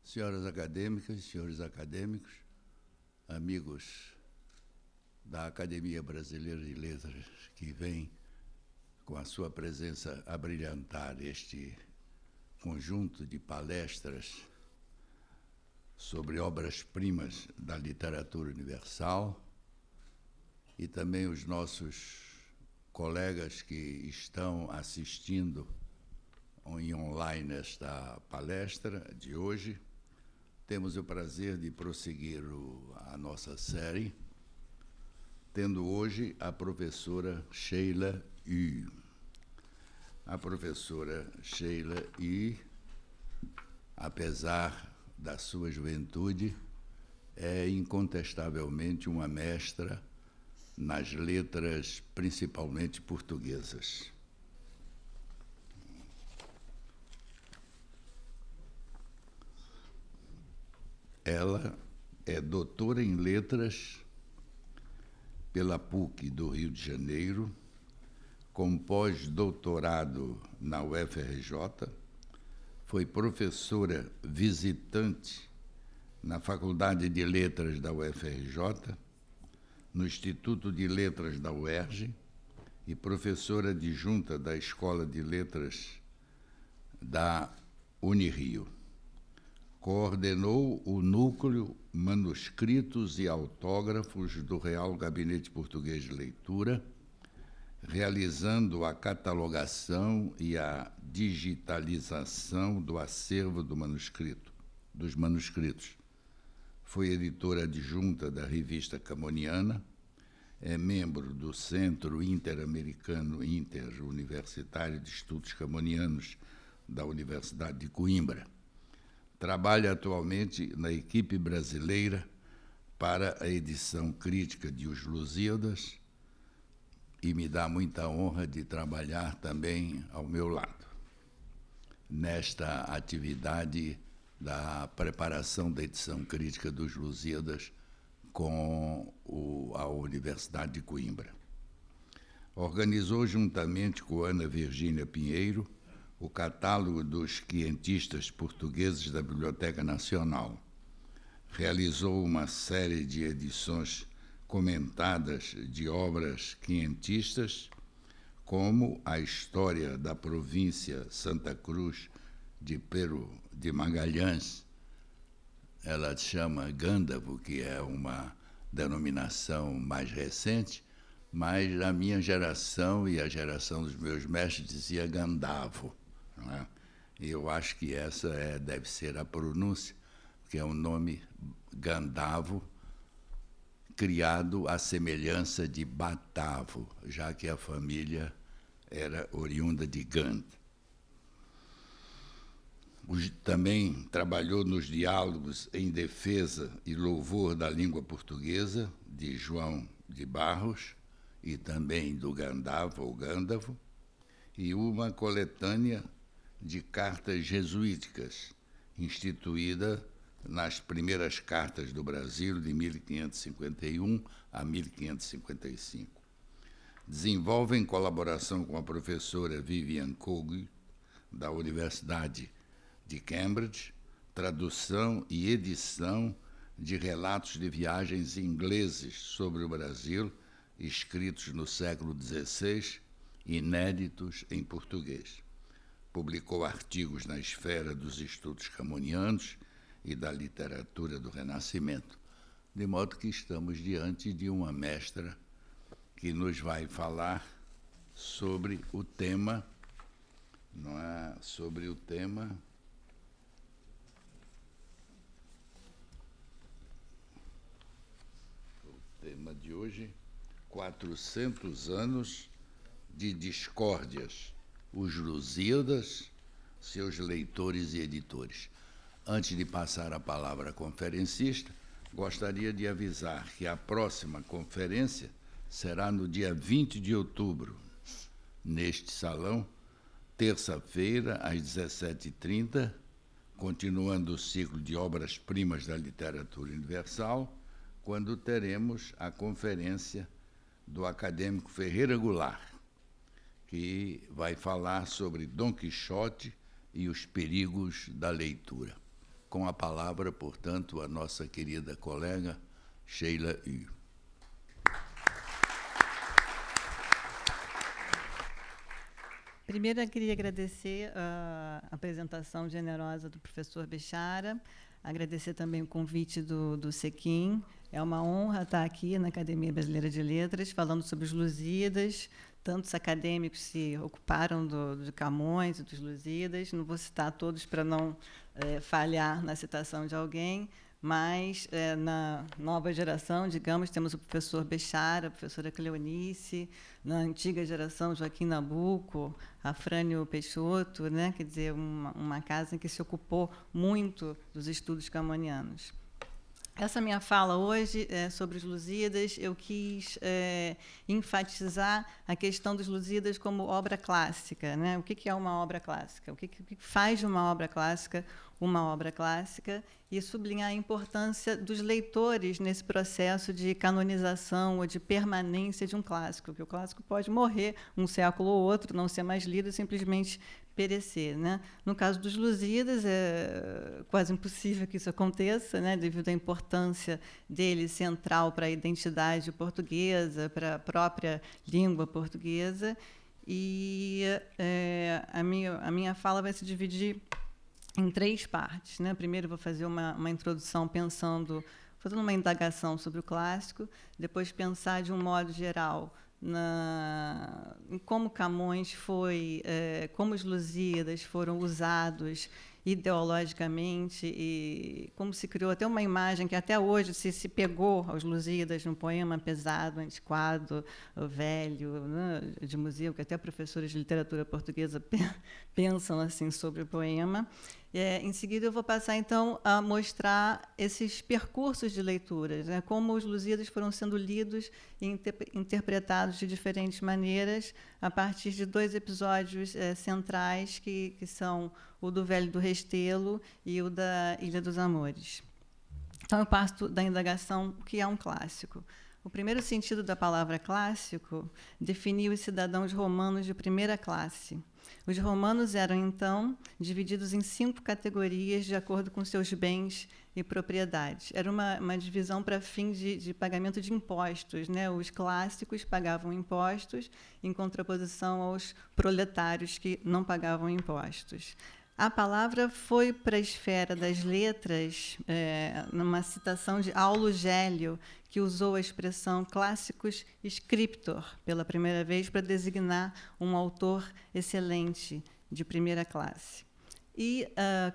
Senhoras acadêmicas, senhores acadêmicos, amigos da Academia Brasileira de Letras, que vem com a sua presença abrilhantar este conjunto de palestras sobre obras-primas da literatura universal, e também os nossos colegas que estão assistindo em online esta palestra de hoje. Temos o prazer de prosseguir a nossa série, tendo hoje a professora Sheila Yu. A professora Sheila Yu, apesar da sua juventude, é incontestavelmente uma mestra nas letras, principalmente portuguesas. Ela é doutora em letras pela PUC do Rio de Janeiro, com pós-doutorado na UFRJ, foi professora visitante na Faculdade de Letras da UFRJ, no Instituto de Letras da UERJ e professora adjunta da Escola de Letras da Unirio. Coordenou o núcleo Manuscritos e Autógrafos do Real Gabinete Português de Leitura, realizando a catalogação e a digitalização do acervo dos manuscritos. Foi editora adjunta da Revista Camoniana, é membro do Centro Interamericano Interuniversitário de Estudos Camonianos da Universidade de Coimbra. Trabalha atualmente na equipe brasileira para a edição crítica de Os Lusíadas e me dá muita honra de trabalhar também ao meu lado, nesta atividade da preparação da edição crítica dos Lusíadas com a Universidade de Coimbra. Organizou, juntamente com Ana Virgínia Pinheiro, o catálogo dos quientistas portugueses da Biblioteca Nacional. Realizou uma série de edições comentadas de obras quientistas, como a História da Província Santa Cruz de Peru de Magalhães. Ela chama Gândavo, que é uma denominação mais recente, mas a minha geração e a geração dos meus mestres dizia Gandavo. Não é? E eu acho que essa deve ser a pronúncia, que é um nome Gandavo, criado à semelhança de Batavo, já que a família era oriunda de Gand. Também trabalhou nos diálogos em defesa e louvor da língua portuguesa, de João de Barros, e também do Gandavo ou Gândavo, e uma coletânea de cartas jesuíticas, instituída nas primeiras cartas do Brasil, de 1551 a 1555. Desenvolve, em colaboração com a professora Vivian Cogg, da Universidade de Cambridge, tradução e edição de relatos de viagens ingleses sobre o Brasil, escritos no século XVI, inéditos em português. Publicou artigos na esfera dos estudos camonianos e da literatura do Renascimento, de modo que estamos diante de uma mestra que nos vai falar sobre o tema, não é? Sobre o tema de hoje, 400 anos de discórdias, Os Lusíadas, seus leitores e editores. Antes de passar a palavra à conferencista, gostaria de avisar que a próxima conferência será no dia 20 de outubro, neste salão, terça-feira, às 17h30, continuando o ciclo de obras-primas da literatura universal, quando teremos a conferência do acadêmico Ferreira Goulart, que vai falar sobre Dom Quixote e os perigos da leitura. Com a palavra, portanto, a nossa querida colega Sheila Yu. Primeiro, eu queria agradecer a apresentação generosa do professor Bechara, agradecer também o convite do Sequim. É uma honra estar aqui na Academia Brasileira de Letras, falando sobre os Lusíadas. Tantos acadêmicos se ocuparam de Camões e dos Lusíadas. Não vou citar todos para não falhar na citação de alguém, mas na nova geração, digamos, temos o professor Bechara, a professora Cleonice, na antiga geração, Joaquim Nabuco, Afrânio Peixoto, né? Quer dizer, uma casa que se ocupou muito dos estudos camonianos. Essa minha fala hoje sobre os Lusíadas, eu quis enfatizar a questão dos Lusíadas como obra clássica, né? O que é uma obra clássica? O que faz de uma obra clássica uma obra clássica, e sublinhar a importância dos leitores nesse processo de canonização ou de permanência de um clássico, que o clássico pode morrer um século ou outro, não ser mais lido, simplesmente perecer, né? No caso dos Lusíadas, é quase impossível que isso aconteça, né? Devido à importância dele central para a identidade portuguesa, para a própria língua portuguesa. E a minha fala vai se dividir em 3 partes, né? Primeiro, vou fazer uma introdução fazendo uma indagação sobre o clássico, depois pensar de um modo geral em como Camões como os Lusíadas foram usados ideologicamente e como se criou até uma imagem que até hoje se pegou aos Lusíadas num poema pesado, antiquado, velho, né, de museu, que até professores de literatura portuguesa pensam assim sobre o poema. Em seguida, eu vou passar, então, a mostrar esses percursos de leituras, né, como os Lusíadas foram sendo lidos e interpretados de diferentes maneiras a partir de 2 episódios centrais, que são o do Velho do Restelo e o da Ilha dos Amores. Então, eu parto da indagação, o que é um clássico. O primeiro sentido da palavra clássico definiu os cidadãos romanos de primeira classe. Os romanos eram, então, divididos em 5 categorias de acordo com seus bens e propriedades. Era uma divisão para fins de pagamento de impostos, né? Os clássicos pagavam impostos em contraposição aos proletários que não pagavam impostos. A palavra foi para a esfera das letras, numa citação de Aulo Gélio, que usou a expressão clássicos scriptor pela primeira vez para designar um autor excelente de primeira classe. E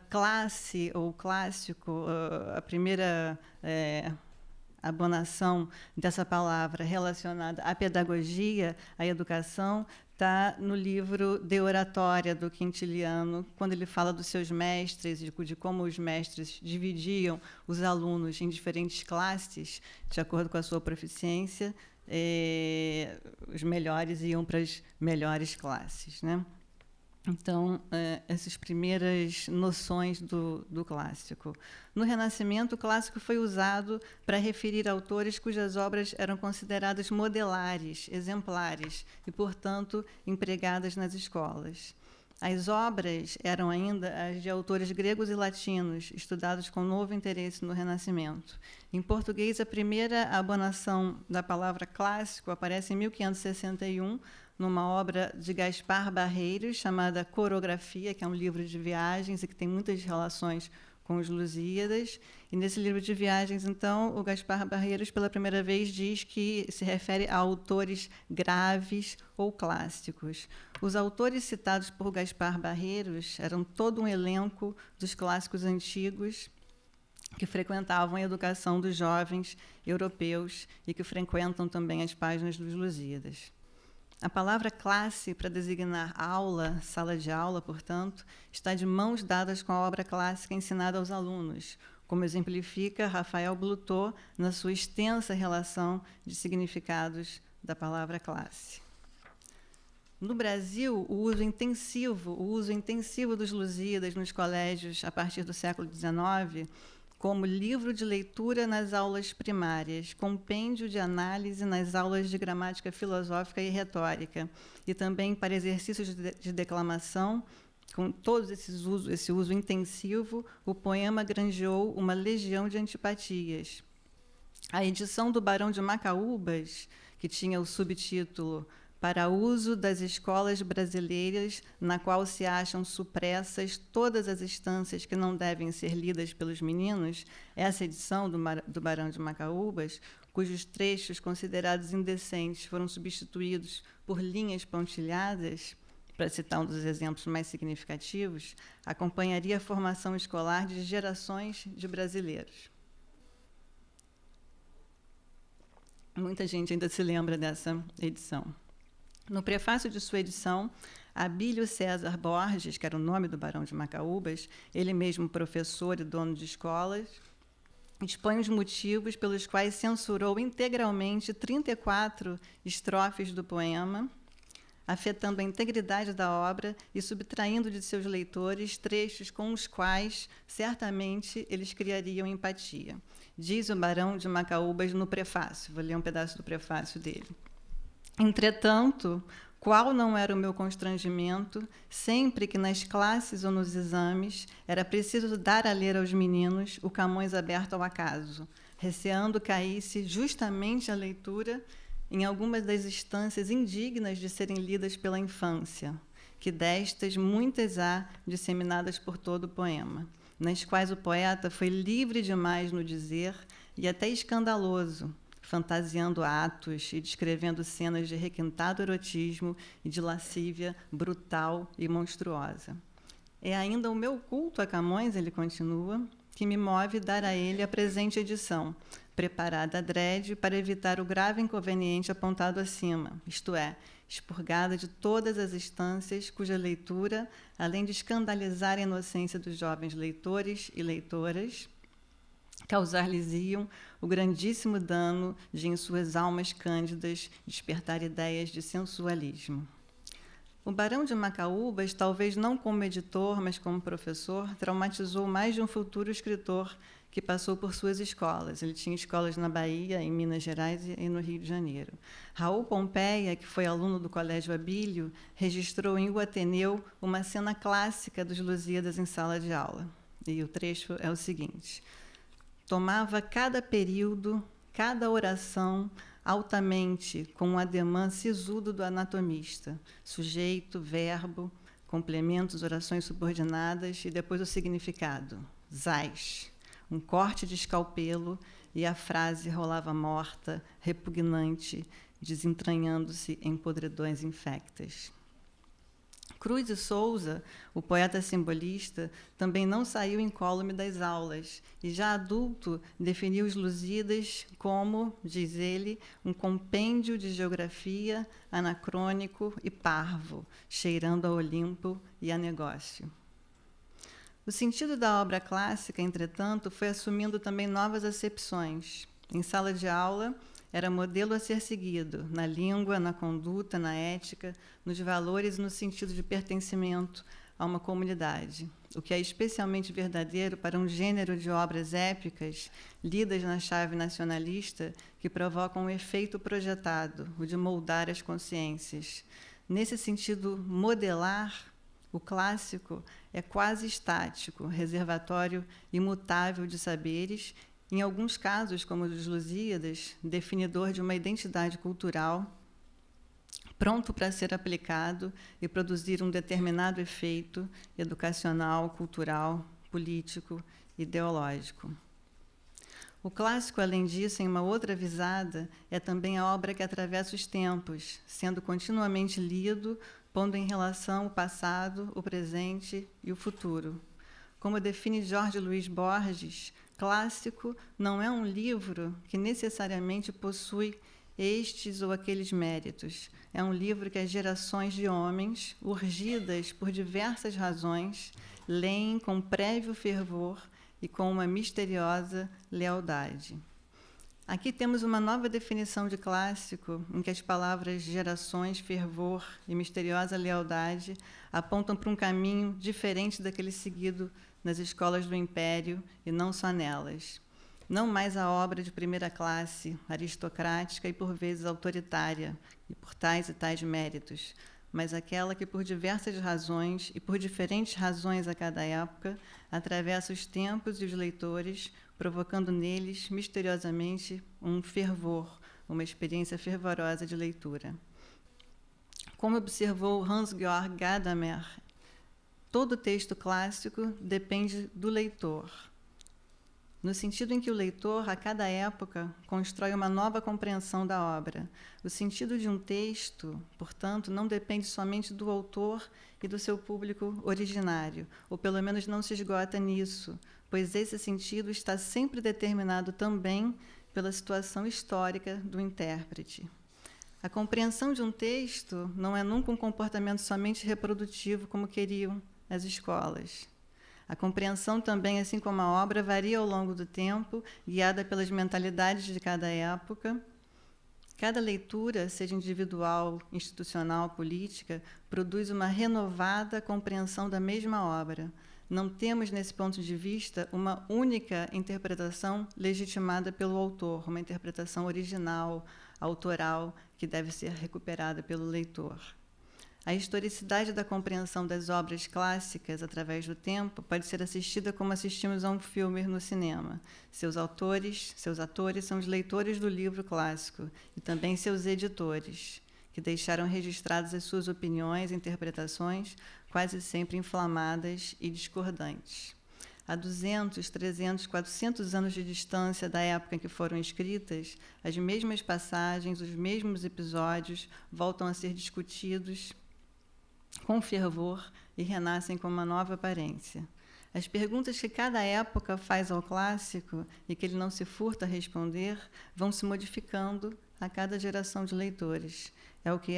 classe ou clássico, a primeira abonação dessa palavra relacionada à pedagogia, à educação, está no livro De Oratória, do Quintiliano, quando ele fala dos seus mestres, de como os mestres dividiam os alunos em diferentes classes, de acordo com a sua proficiência, os melhores iam para as melhores classes, né? Então, essas primeiras noções do clássico. No Renascimento, o clássico foi usado para referir autores cujas obras eram consideradas modelares, exemplares, e, portanto, empregadas nas escolas. As obras eram ainda as de autores gregos e latinos, estudados com novo interesse no Renascimento. Em português, a primeira abonação da palavra clássico aparece em 1561, numa obra de Gaspar Barreiros, chamada Corografia, que é um livro de viagens e que tem muitas relações com os Lusíadas. E nesse livro de viagens, então, o Gaspar Barreiros, pela primeira vez, diz que se refere a autores graves ou clássicos. Os autores citados por Gaspar Barreiros eram todo um elenco dos clássicos antigos que frequentavam a educação dos jovens europeus e que frequentam também as páginas dos Lusíadas. A palavra classe, para designar aula, sala de aula, portanto, está de mãos dadas com a obra clássica ensinada aos alunos, como exemplifica Rafael Blutot na sua extensa relação de significados da palavra classe. No Brasil, o uso intensivo dos Lusíadas nos colégios a partir do século XIX, como livro de leitura nas aulas primárias, compêndio de análise nas aulas de gramática filosófica e retórica, e também para exercícios de declamação, com todo esse uso intensivo, o poema granjeou uma legião de antipatias. A edição do Barão de Macaúbas, que tinha o subtítulo Para uso das escolas brasileiras, na qual se acham supressas todas as instâncias que não devem ser lidas pelos meninos, essa edição do Barão de Macaúbas, cujos trechos considerados indecentes foram substituídos por linhas pontilhadas, para citar um dos exemplos mais significativos, acompanharia a formação escolar de gerações de brasileiros. Muita gente ainda se lembra dessa edição. No prefácio de sua edição, Abílio César Borges, que era o nome do Barão de Macaúbas, ele mesmo professor e dono de escolas, expõe os motivos pelos quais censurou integralmente 34 estrofes do poema, afetando a integridade da obra e subtraindo de seus leitores trechos com os quais, certamente, eles criariam empatia. Diz o Barão de Macaúbas no prefácio. Vou ler um pedaço do prefácio dele. Entretanto, qual não era o meu constrangimento, sempre que nas classes ou nos exames era preciso dar a ler aos meninos o Camões aberto ao acaso, receando caísse justamente a leitura em algumas das instâncias indignas de serem lidas pela infância, que destas muitas há disseminadas por todo o poema, nas quais o poeta foi livre demais no dizer e até escandaloso, fantasiando atos e descrevendo cenas de requintado erotismo e de lascívia brutal e monstruosa. É ainda o meu culto a Camões, ele continua, que me move dar a ele a presente edição, preparada adrede para evitar o grave inconveniente apontado acima, isto é, expurgada de todas as instâncias cuja leitura, além de escandalizar a inocência dos jovens leitores e leitoras, causar-lhes-iam o grandíssimo dano de, em suas almas cândidas, despertar ideias de sensualismo. O Barão de Macaúbas, talvez não como editor, mas como professor, traumatizou mais de um futuro escritor que passou por suas escolas. Ele tinha escolas na Bahia, em Minas Gerais e no Rio de Janeiro. Raul Pompeia, que foi aluno do Colégio Abílio, registrou em O Ateneu uma cena clássica dos Lusíadas em sala de aula. E o trecho é o seguinte: tomava cada período, cada oração, altamente, com um ademã sisudo do anatomista, sujeito, verbo, complementos, orações subordinadas e depois o significado, zás, um corte de escalpelo, e a frase rolava morta, repugnante, desentranhando-se em podridões infectas. Cruz e Souza, o poeta simbolista, também não saiu incólume das aulas e, já adulto, definiu os Lusíadas como, diz ele, um compêndio de geografia anacrônico e parvo, cheirando a Olimpo e a negócio. O sentido da obra clássica, entretanto, foi assumindo também novas acepções. Em sala de aula, era modelo a ser seguido, na língua, na conduta, na ética, nos valores e no sentido de pertencimento a uma comunidade, o que é especialmente verdadeiro para um gênero de obras épicas, lidas na chave nacionalista, que provocam um efeito projetado, o de moldar as consciências. Nesse sentido, modelar, o clássico é quase estático, reservatório imutável de saberes, em alguns casos, como o dos Lusíadas, definidor de uma identidade cultural, pronto para ser aplicado e produzir um determinado efeito educacional, cultural, político, ideológico. O clássico, além disso, em uma outra visada, é também a obra que atravessa os tempos, sendo continuamente lido, pondo em relação o passado, o presente e o futuro. Como define Jorge Luiz Borges, clássico não é um livro que necessariamente possui estes ou aqueles méritos. É um livro que as gerações de homens, urgidas por diversas razões, leem com prévio fervor e com uma misteriosa lealdade. Aqui temos uma nova definição de clássico, em que as palavras gerações, fervor e misteriosa lealdade apontam para um caminho diferente daquele seguido nas escolas do Império, e não só nelas. Não mais a obra de primeira classe, aristocrática e por vezes autoritária, e por tais e tais méritos, mas aquela que, por diversas razões e por diferentes razões a cada época, atravessa os tempos e os leitores, provocando neles, misteriosamente, um fervor, uma experiência fervorosa de leitura. Como observou Hans-Georg Gadamer, todo texto clássico depende do leitor, no sentido em que o leitor, a cada época, constrói uma nova compreensão da obra. O sentido de um texto, portanto, não depende somente do autor e do seu público originário, ou pelo menos não se esgota nisso, pois esse sentido está sempre determinado também pela situação histórica do intérprete. A compreensão de um texto não é nunca um comportamento somente reprodutivo, como queriam as escolas. A compreensão também, assim como a obra, varia ao longo do tempo, guiada pelas mentalidades de cada época. Cada leitura, seja individual, institucional, política, produz uma renovada compreensão da mesma obra. Não temos, nesse ponto de vista, uma única interpretação legitimada pelo autor, uma interpretação original, autoral, que deve ser recuperada pelo leitor. A historicidade da compreensão das obras clássicas através do tempo pode ser assistida como assistimos a um filme no cinema. Seus atores são os leitores do livro clássico e também seus editores, que deixaram registradas as suas opiniões e interpretações, quase sempre inflamadas e discordantes. A 200, 300, 400 anos de distância da época em que foram escritas, as mesmas passagens, os mesmos episódios voltam a ser discutidos com fervor e renascem com uma nova aparência. As perguntas que cada época faz ao clássico e que ele não se furta a responder vão se modificando a cada geração de leitores. É o que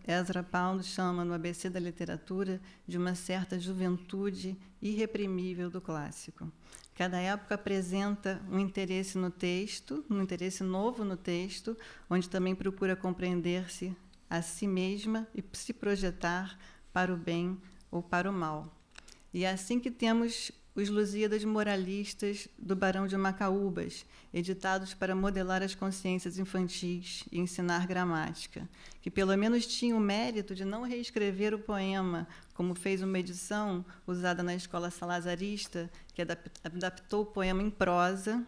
Ezra Pound chama no ABC da literatura de uma certa juventude irreprimível do clássico. Cada época apresenta um interesse no texto, um interesse novo no texto, onde também procura compreender-se a si mesma e se projetar para o bem ou para o mal. E é assim que temos os Lusíadas moralistas do Barão de Macaúbas, editados para modelar as consciências infantis e ensinar gramática, que pelo menos tinham o mérito de não reescrever o poema, como fez uma edição usada na escola salazarista, que adaptou o poema em prosa,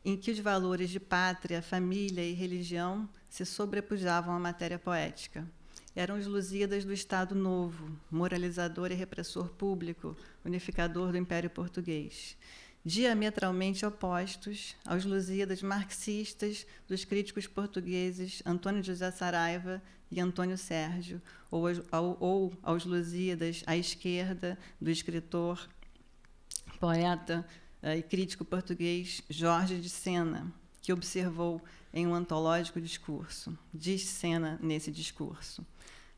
em que os valores de pátria, família e religião se sobrepujavam à matéria poética. Eram os Lusíadas do Estado Novo, moralizador e repressor público, unificador do Império Português, diametralmente opostos aos Lusíadas marxistas dos críticos portugueses Antônio José Saraiva e Antônio Sérgio, ou aos Lusíadas à esquerda do escritor, poeta e crítico português Jorge de Sena, que observou em um antológico discurso. Diz Sena nesse discurso: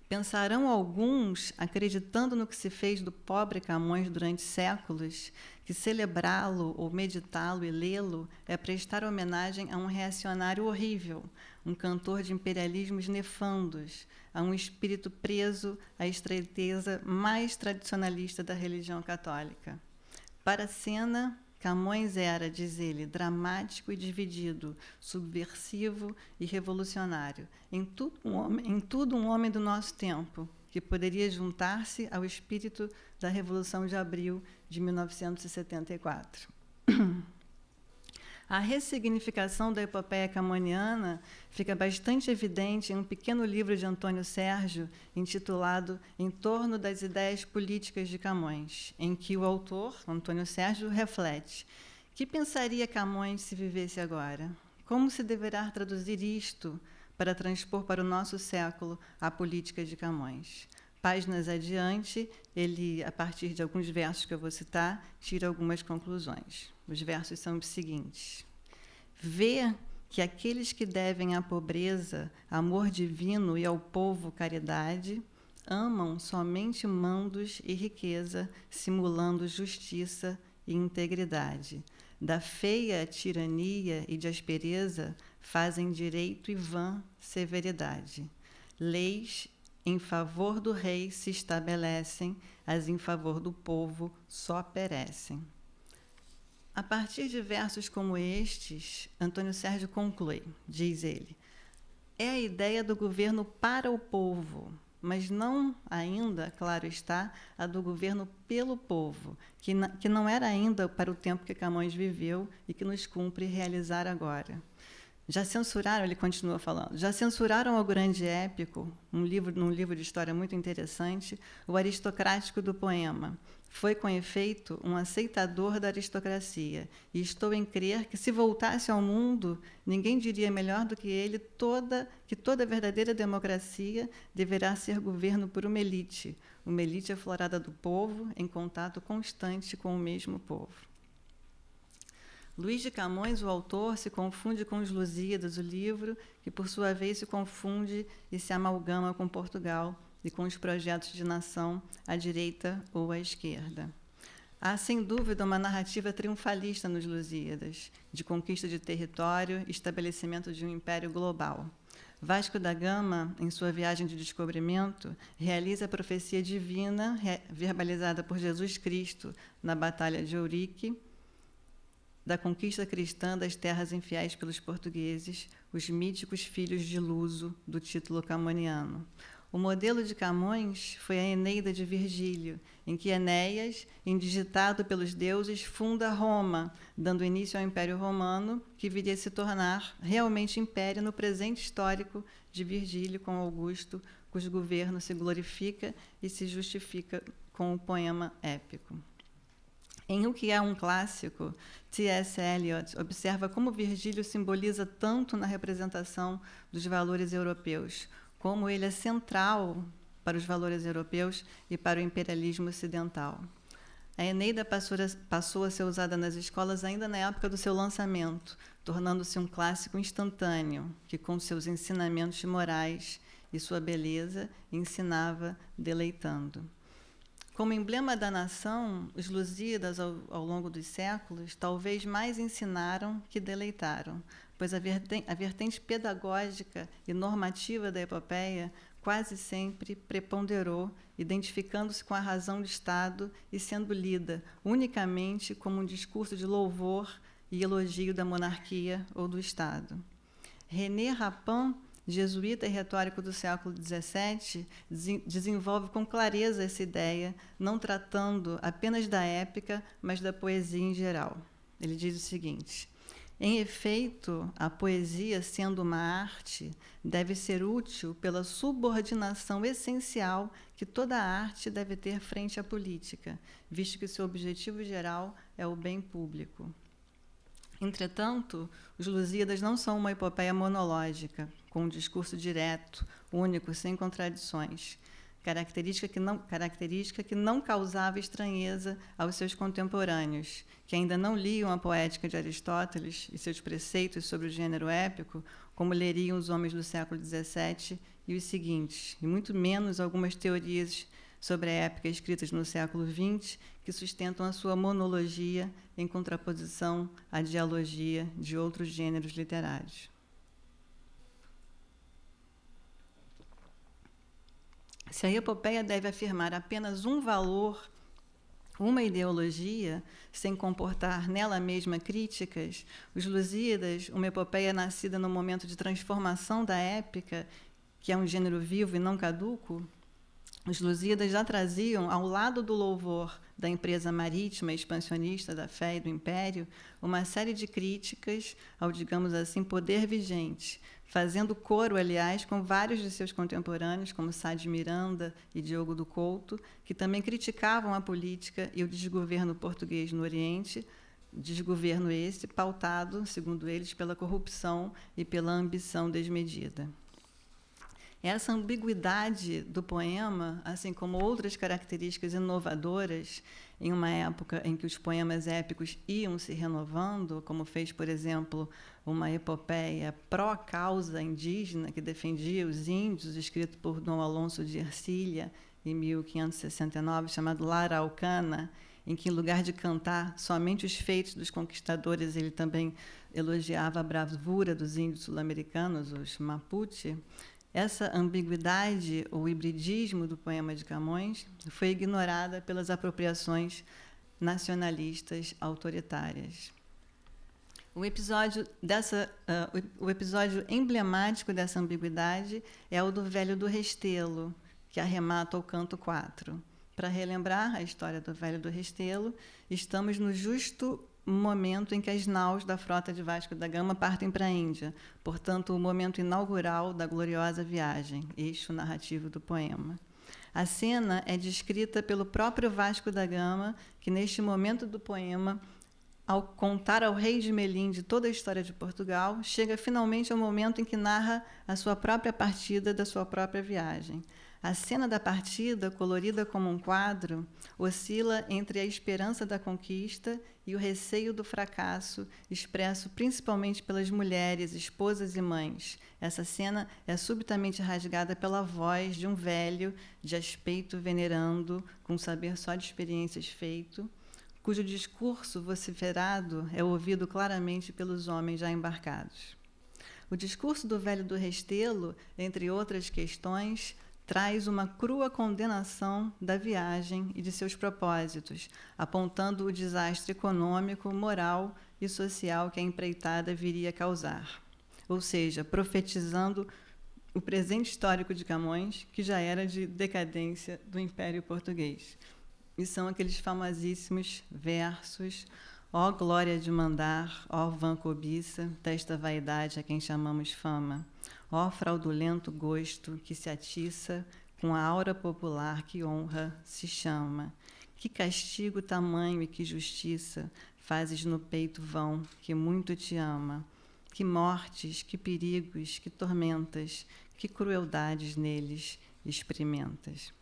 pensarão alguns, acreditando no que se fez do pobre Camões durante séculos, que celebrá-lo ou meditá-lo e lê-lo é prestar homenagem a um reacionário horrível, um cantor de imperialismos nefandos, a um espírito preso à estreiteza mais tradicionalista da religião católica. Para Sena, Camões era, diz ele, dramático e dividido, subversivo e revolucionário, em tudo um homem do nosso tempo, que poderia juntar-se ao espírito da Revolução de Abril de 1974. A ressignificação da epopeia camoniana fica bastante evidente em um pequeno livro de Antônio Sérgio, intitulado Em torno das ideias políticas de Camões, em que o autor, Antônio Sérgio, reflete: que pensaria Camões se vivesse agora? Como se deverá traduzir isto para transpor para o nosso século a política de Camões? Páginas adiante, ele, a partir de alguns versos que eu vou citar, tira algumas conclusões. Os versos são os seguintes: vê que aqueles que devem à pobreza amor divino e ao povo caridade, amam somente mandos e riqueza, simulando justiça e integridade. da feia tirania e de aspereza fazem direito e vã severidade. Leis em favor do rei se estabelecem, as em favor do povo só perecem. A partir de versos como estes, Antônio Sérgio conclui, diz ele, é a ideia do governo para o povo, mas não ainda, claro está, a do governo pelo povo, que não era ainda para o tempo que Camões viveu e que nos cumpre realizar agora. Já censuraram, ele continua falando, já censuraram ao grande épico, num livro de história muito interessante, o aristocrático do poema. Foi, com efeito, um aceitador da aristocracia, e estou em crer que, se voltasse ao mundo, ninguém diria melhor do que ele que toda verdadeira democracia deverá ser governo por uma elite aflorada do povo, em contato constante com o mesmo povo. Luís de Camões, o autor, se confunde com os Lusíadas, o livro, que, por sua vez, se confunde e se amalgama com Portugal e com os projetos de nação à direita ou à esquerda. Há, sem dúvida, uma narrativa triunfalista nos Lusíadas, de conquista de território e estabelecimento de um império global. Vasco da Gama, em sua viagem de descobrimento, realiza a profecia divina verbalizada por Jesus Cristo na Batalha de Ourique, da conquista cristã das terras infiéis pelos portugueses, os míticos filhos de Luso, do título camoniano. O modelo de Camões foi a Eneida de Virgílio, em que Enéas, indigitado pelos deuses, funda Roma, dando início ao Império Romano, que viria a se tornar realmente império no presente histórico de Virgílio com Augusto, cujo governo se glorifica e se justifica com o poema épico. Em O que é um clássico, T.S. Eliot observa como Virgílio simboliza tanto na representação dos valores europeus, como ele é central para os valores europeus e para o imperialismo ocidental. A Eneida passou a ser usada nas escolas ainda na época do seu lançamento, tornando-se um clássico instantâneo, que, com seus ensinamentos morais e sua beleza, ensinava deleitando. Como emblema da nação, os Lusíadas, ao longo dos séculos, talvez mais ensinaram que deleitaram, pois a vertente pedagógica e normativa da epopeia quase sempre preponderou, identificando-se com a razão de Estado e sendo lida unicamente como um discurso de louvor e elogio da monarquia ou do Estado. René Rapin, jesuíta e retórico do século XVII, desenvolve com clareza essa ideia, não tratando apenas da épica, mas da poesia em geral. Ele diz o seguinte: em efeito, a poesia, sendo uma arte, deve ser útil pela subordinação essencial que toda arte deve ter frente à política, visto que seu objetivo geral é o bem público. Entretanto, os Lusíadas não são uma epopeia monológica, com um discurso direto, único, sem contradições, característica que não causava estranheza aos seus contemporâneos, que ainda não liam a poética de Aristóteles e seus preceitos sobre o gênero épico, como leriam os homens do século XVII e os seguintes, e muito menos algumas teorias sobre a época escritas no século XX, que sustentam a sua monologia em contraposição à dialogia de outros gêneros literários. Se a epopeia deve afirmar apenas um valor, uma ideologia, sem comportar nela mesma críticas, os Lusíadas, uma epopeia nascida no momento de transformação da épica, que é um gênero vivo e não caduco, os Lusíadas já traziam, ao lado do louvor da empresa marítima e expansionista da fé e do império, uma série de críticas ao, digamos assim, poder vigente, fazendo coro, aliás, com vários de seus contemporâneos, como Sá de Miranda e Diogo do Couto, que também criticavam a política e o desgoverno português no Oriente, desgoverno esse pautado, segundo eles, pela corrupção e pela ambição desmedida. Essa ambiguidade do poema, assim como outras características inovadoras, em uma época em que os poemas épicos iam se renovando, como fez, por exemplo, uma epopeia pró-causa indígena que defendia os índios, escrito por Dom Alonso de Ercília, em 1569, chamado Lara Alcana, em que, em lugar de cantar somente os feitos dos conquistadores, ele também elogiava a bravura dos índios sul-americanos, os Mapuche, essa ambiguidade ou hibridismo do poema de Camões foi ignorada pelas apropriações nacionalistas autoritárias. O episódio emblemático dessa ambiguidade é o do Velho do Restelo, que arremata ao canto 4. Para relembrar a história do Velho do Restelo, estamos no justo momento em que as naus da frota de Vasco da Gama partem para a Índia, portanto, o momento inaugural da gloriosa viagem, eixo narrativo do poema. A cena é descrita pelo próprio Vasco da Gama, que, neste momento do poema, ao contar ao rei de Melinde toda a história de Portugal, chega finalmente ao momento em que narra a sua própria partida da sua própria viagem. A cena da partida, colorida como um quadro, oscila entre a esperança da conquista e o receio do fracasso, expresso principalmente pelas mulheres, esposas e mães. Essa cena é subitamente rasgada pela voz de um velho, de aspecto venerando, com saber só de experiências feito, cujo discurso vociferado é ouvido claramente pelos homens já embarcados. O discurso do Velho do Restelo, entre outras questões, traz uma crua condenação da viagem e de seus propósitos, apontando o desastre econômico, moral e social que a empreitada viria a causar. Ou seja, profetizando o presente histórico de Camões, que já era de decadência do Império Português. E são aqueles famosíssimos versos: ó glória de mandar, ó vã cobiça, desta vaidade a quem chamamos fama. Ó fraudulento gosto que se atiça com a aura popular que honra se chama. Que castigo tamanho e que justiça fazes no peito vão que muito te ama. Que mortes, que perigos, que tormentas, que crueldades neles experimentas.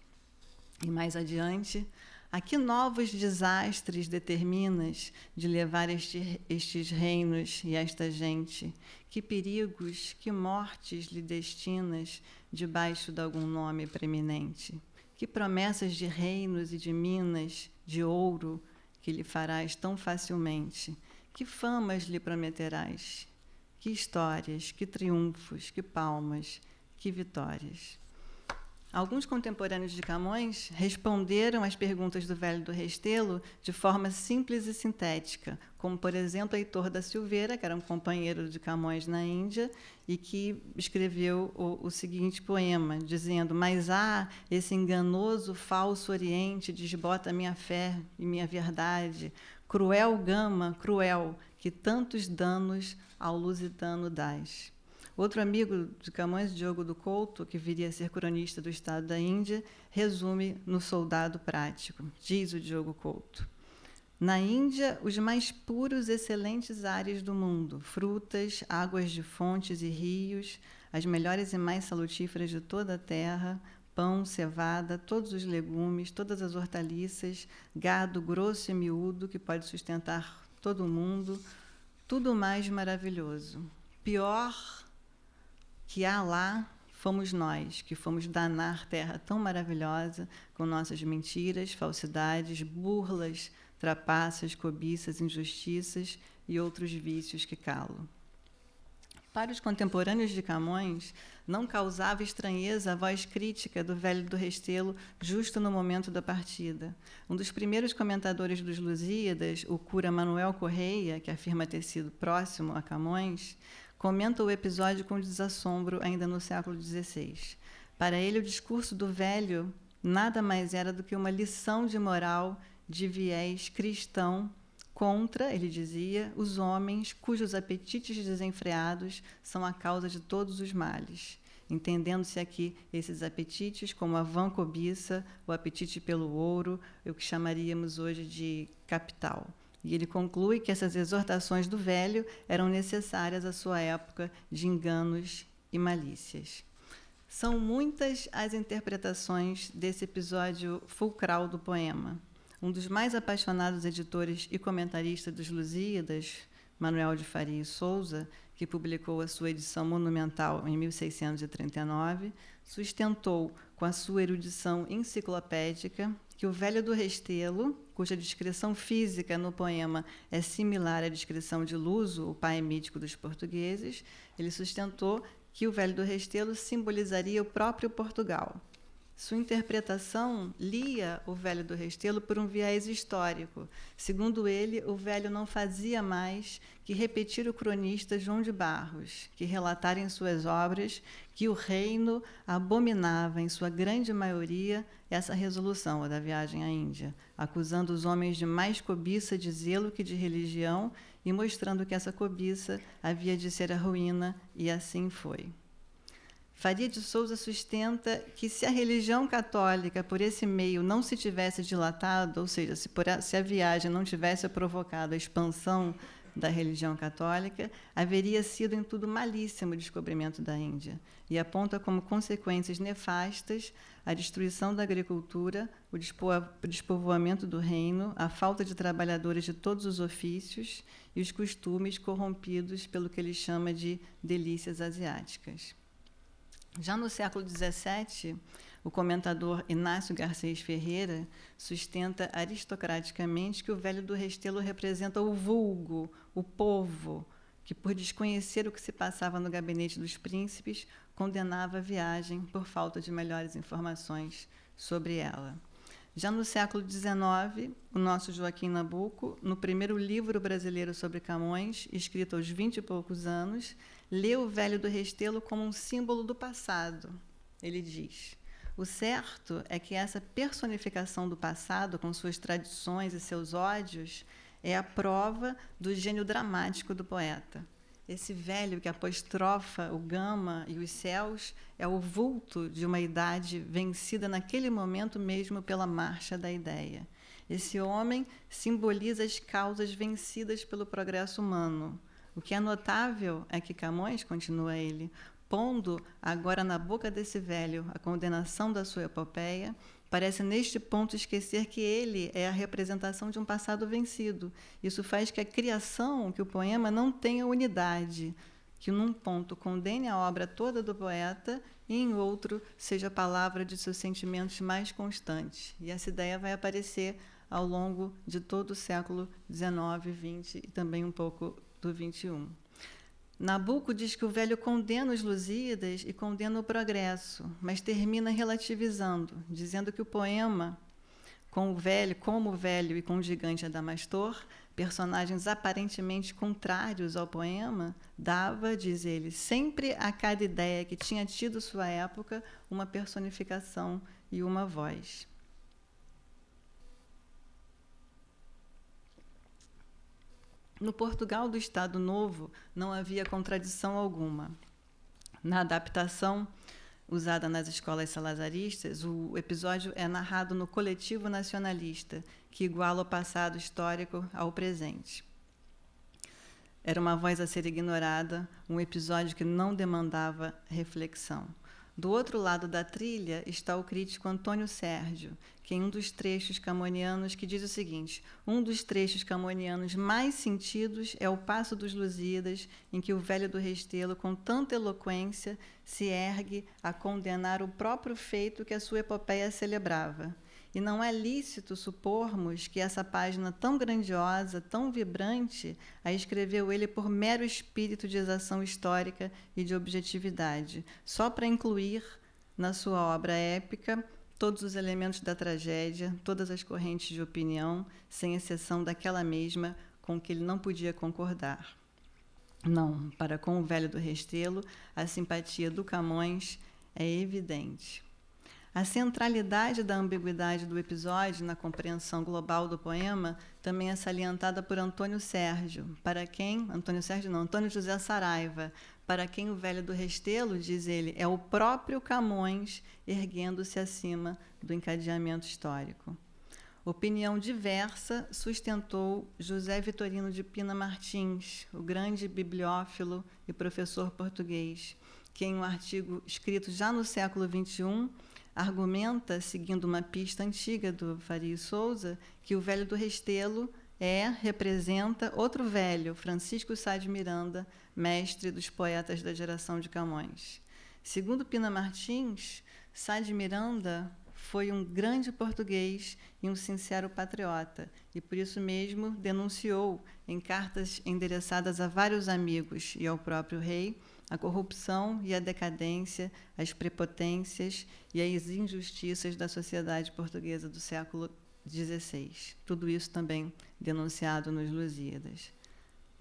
E mais adiante: a que novos desastres determinas de levar estes reinos e esta gente? Que perigos, que mortes lhe destinas debaixo de algum nome preeminente? Que promessas de reinos e de minas, de ouro, que lhe farás tão facilmente? Que famas lhe prometerás? Que histórias, que triunfos, que palmas, que vitórias! Alguns contemporâneos de Camões responderam às perguntas do Velho do Restelo de forma simples e sintética, como, por exemplo, Heitor da Silveira, que era um companheiro de Camões na Índia, e que escreveu o seguinte poema, dizendo: mas esse enganoso, falso Oriente desbota minha fé e minha verdade, cruel Gama, cruel, que tantos danos ao lusitano dás. Outro amigo de Camões, Diogo do Couto, que viria a ser cronista do Estado da Índia, resume no Soldado Prático. Diz o Diogo Couto: na Índia, os mais puros, excelentes ares do mundo, frutas, águas de fontes e rios, as melhores e mais salutíferas de toda a terra, pão, cevada, todos os legumes, todas as hortaliças, gado grosso e miúdo que pode sustentar todo o mundo, tudo mais maravilhoso. Pior que há lá fomos nós, que fomos danar terra tão maravilhosa com nossas mentiras, falsidades, burlas, trapaças, cobiças, injustiças e outros vícios que calam. Para os contemporâneos de Camões, não causava estranheza a voz crítica do Velho do Restelo justo no momento da partida. Um dos primeiros comentadores dos Lusíadas, o cura Manuel Correia, que afirma ter sido próximo a Camões, comenta o episódio com desassombro ainda no século XVI. Para ele, o discurso do velho nada mais era do que uma lição de moral de viés cristão contra, ele dizia, os homens cujos apetites desenfreados são a causa de todos os males, entendendo-se aqui esses apetites como a vã cobiça, o apetite pelo ouro, o que chamaríamos hoje de capital. E ele conclui que essas exortações do velho eram necessárias à sua época de enganos e malícias. São muitas as interpretações desse episódio fulcral do poema. Um dos mais apaixonados editores e comentaristas dos Lusíadas, Manuel de Faria e Souza, que publicou a sua edição monumental em 1639, sustentou, com a sua erudição enciclopédica, que o Velho do Restelo cuja descrição física no poema é similar à descrição de Luso, o pai mítico dos portugueses, ele sustentou que o Velho do Restelo simbolizaria o próprio Portugal. Sua interpretação lia o Velho do Restelo por um viés histórico. Segundo ele, o velho não fazia mais que repetir o cronista João de Barros, que relatara em suas obras que o reino abominava, em sua grande maioria, essa resolução, a da viagem à Índia, acusando os homens de mais cobiça de zelo que de religião e mostrando que essa cobiça havia de ser a ruína, e assim foi. Faria de Souza sustenta que se a religião católica, por esse meio, não se tivesse dilatado, ou seja, se a viagem não tivesse provocado a expansão da religião católica, haveria sido em tudo malíssimo o descobrimento da Índia, e aponta como consequências nefastas a destruição da agricultura, o despovoamento do reino, a falta de trabalhadores de todos os ofícios e os costumes corrompidos pelo que ele chama de delícias asiáticas. Já no século XVII, o comentador Inácio Garcês Ferreira sustenta aristocraticamente que o Velho do Restelo representa o vulgo, o povo, que, por desconhecer o que se passava no gabinete dos príncipes, condenava a viagem por falta de melhores informações sobre ela. Já no século XIX, o nosso Joaquim Nabuco, no primeiro livro brasileiro sobre Camões, escrito aos 20 e poucos anos, lê o Velho do Restelo como um símbolo do passado. Ele diz: o certo é que essa personificação do passado, com suas tradições e seus ódios, é a prova do gênio dramático do poeta. Esse velho que apostrofa o gama e os céus é o vulto de uma idade vencida naquele momento mesmo pela marcha da ideia. Esse homem simboliza as causas vencidas pelo progresso humano. O que é notável é que Camões, continua ele, pondo agora na boca desse velho a condenação da sua epopeia, parece neste ponto esquecer que ele é a representação de um passado vencido. Isso faz que a criação, que o poema não tenha unidade, que num ponto condene a obra toda do poeta e em outro seja a palavra de seus sentimentos mais constantes. E essa ideia vai aparecer ao longo de todo o século XIX, XX e também um pouco do XXI. Nabuco diz que o velho condena os Lusíadas e condena o progresso, mas termina relativizando, dizendo que o poema, como o velho e com o gigante Adamastor, personagens aparentemente contrários ao poema, dava, diz ele, sempre a cada ideia que tinha tido sua época uma personificação e uma voz. No Portugal do Estado Novo, não havia contradição alguma. Na adaptação usada nas escolas salazaristas, o episódio é narrado no coletivo nacionalista, que iguala o passado histórico ao presente. Era uma voz a ser ignorada, um episódio que não demandava reflexão. Do outro lado da trilha está o crítico Antônio Sérgio, que em um dos trechos camonianos que diz o seguinte: um dos trechos camonianos mais sentidos é o Passo dos Lusíadas, em que o Velho do Restelo, com tanta eloquência, se ergue a condenar o próprio feito que a sua epopeia celebrava. E não é lícito supormos que essa página tão grandiosa, tão vibrante, a escreveu ele por mero espírito de exação histórica e de objetividade, só para incluir na sua obra épica todos os elementos da tragédia, todas as correntes de opinião, sem exceção daquela mesma com que ele não podia concordar. Não, para com o Velho do Restelo, a simpatia do Camões é evidente. A centralidade da ambiguidade do episódio na compreensão global do poema também é salientada por Antônio José Saraiva, para quem o Velho do Restelo, diz ele, é o próprio Camões erguendo-se acima do encadeamento histórico. Opinião diversa sustentou José Vitorino de Pina Martins, o grande bibliófilo e professor português, que em um artigo escrito já no século XXI, argumenta, seguindo uma pista antiga do Faria e Souza, que o Velho do Restelo representa outro velho, Francisco Sá de Miranda, mestre dos poetas da geração de Camões. Segundo Pina Martins, Sá de Miranda foi um grande português e um sincero patriota, e por isso mesmo denunciou, em cartas endereçadas a vários amigos e ao próprio rei, a corrupção e a decadência, as prepotências e as injustiças da sociedade portuguesa do século XVI. Tudo isso também denunciado nos Lusíadas.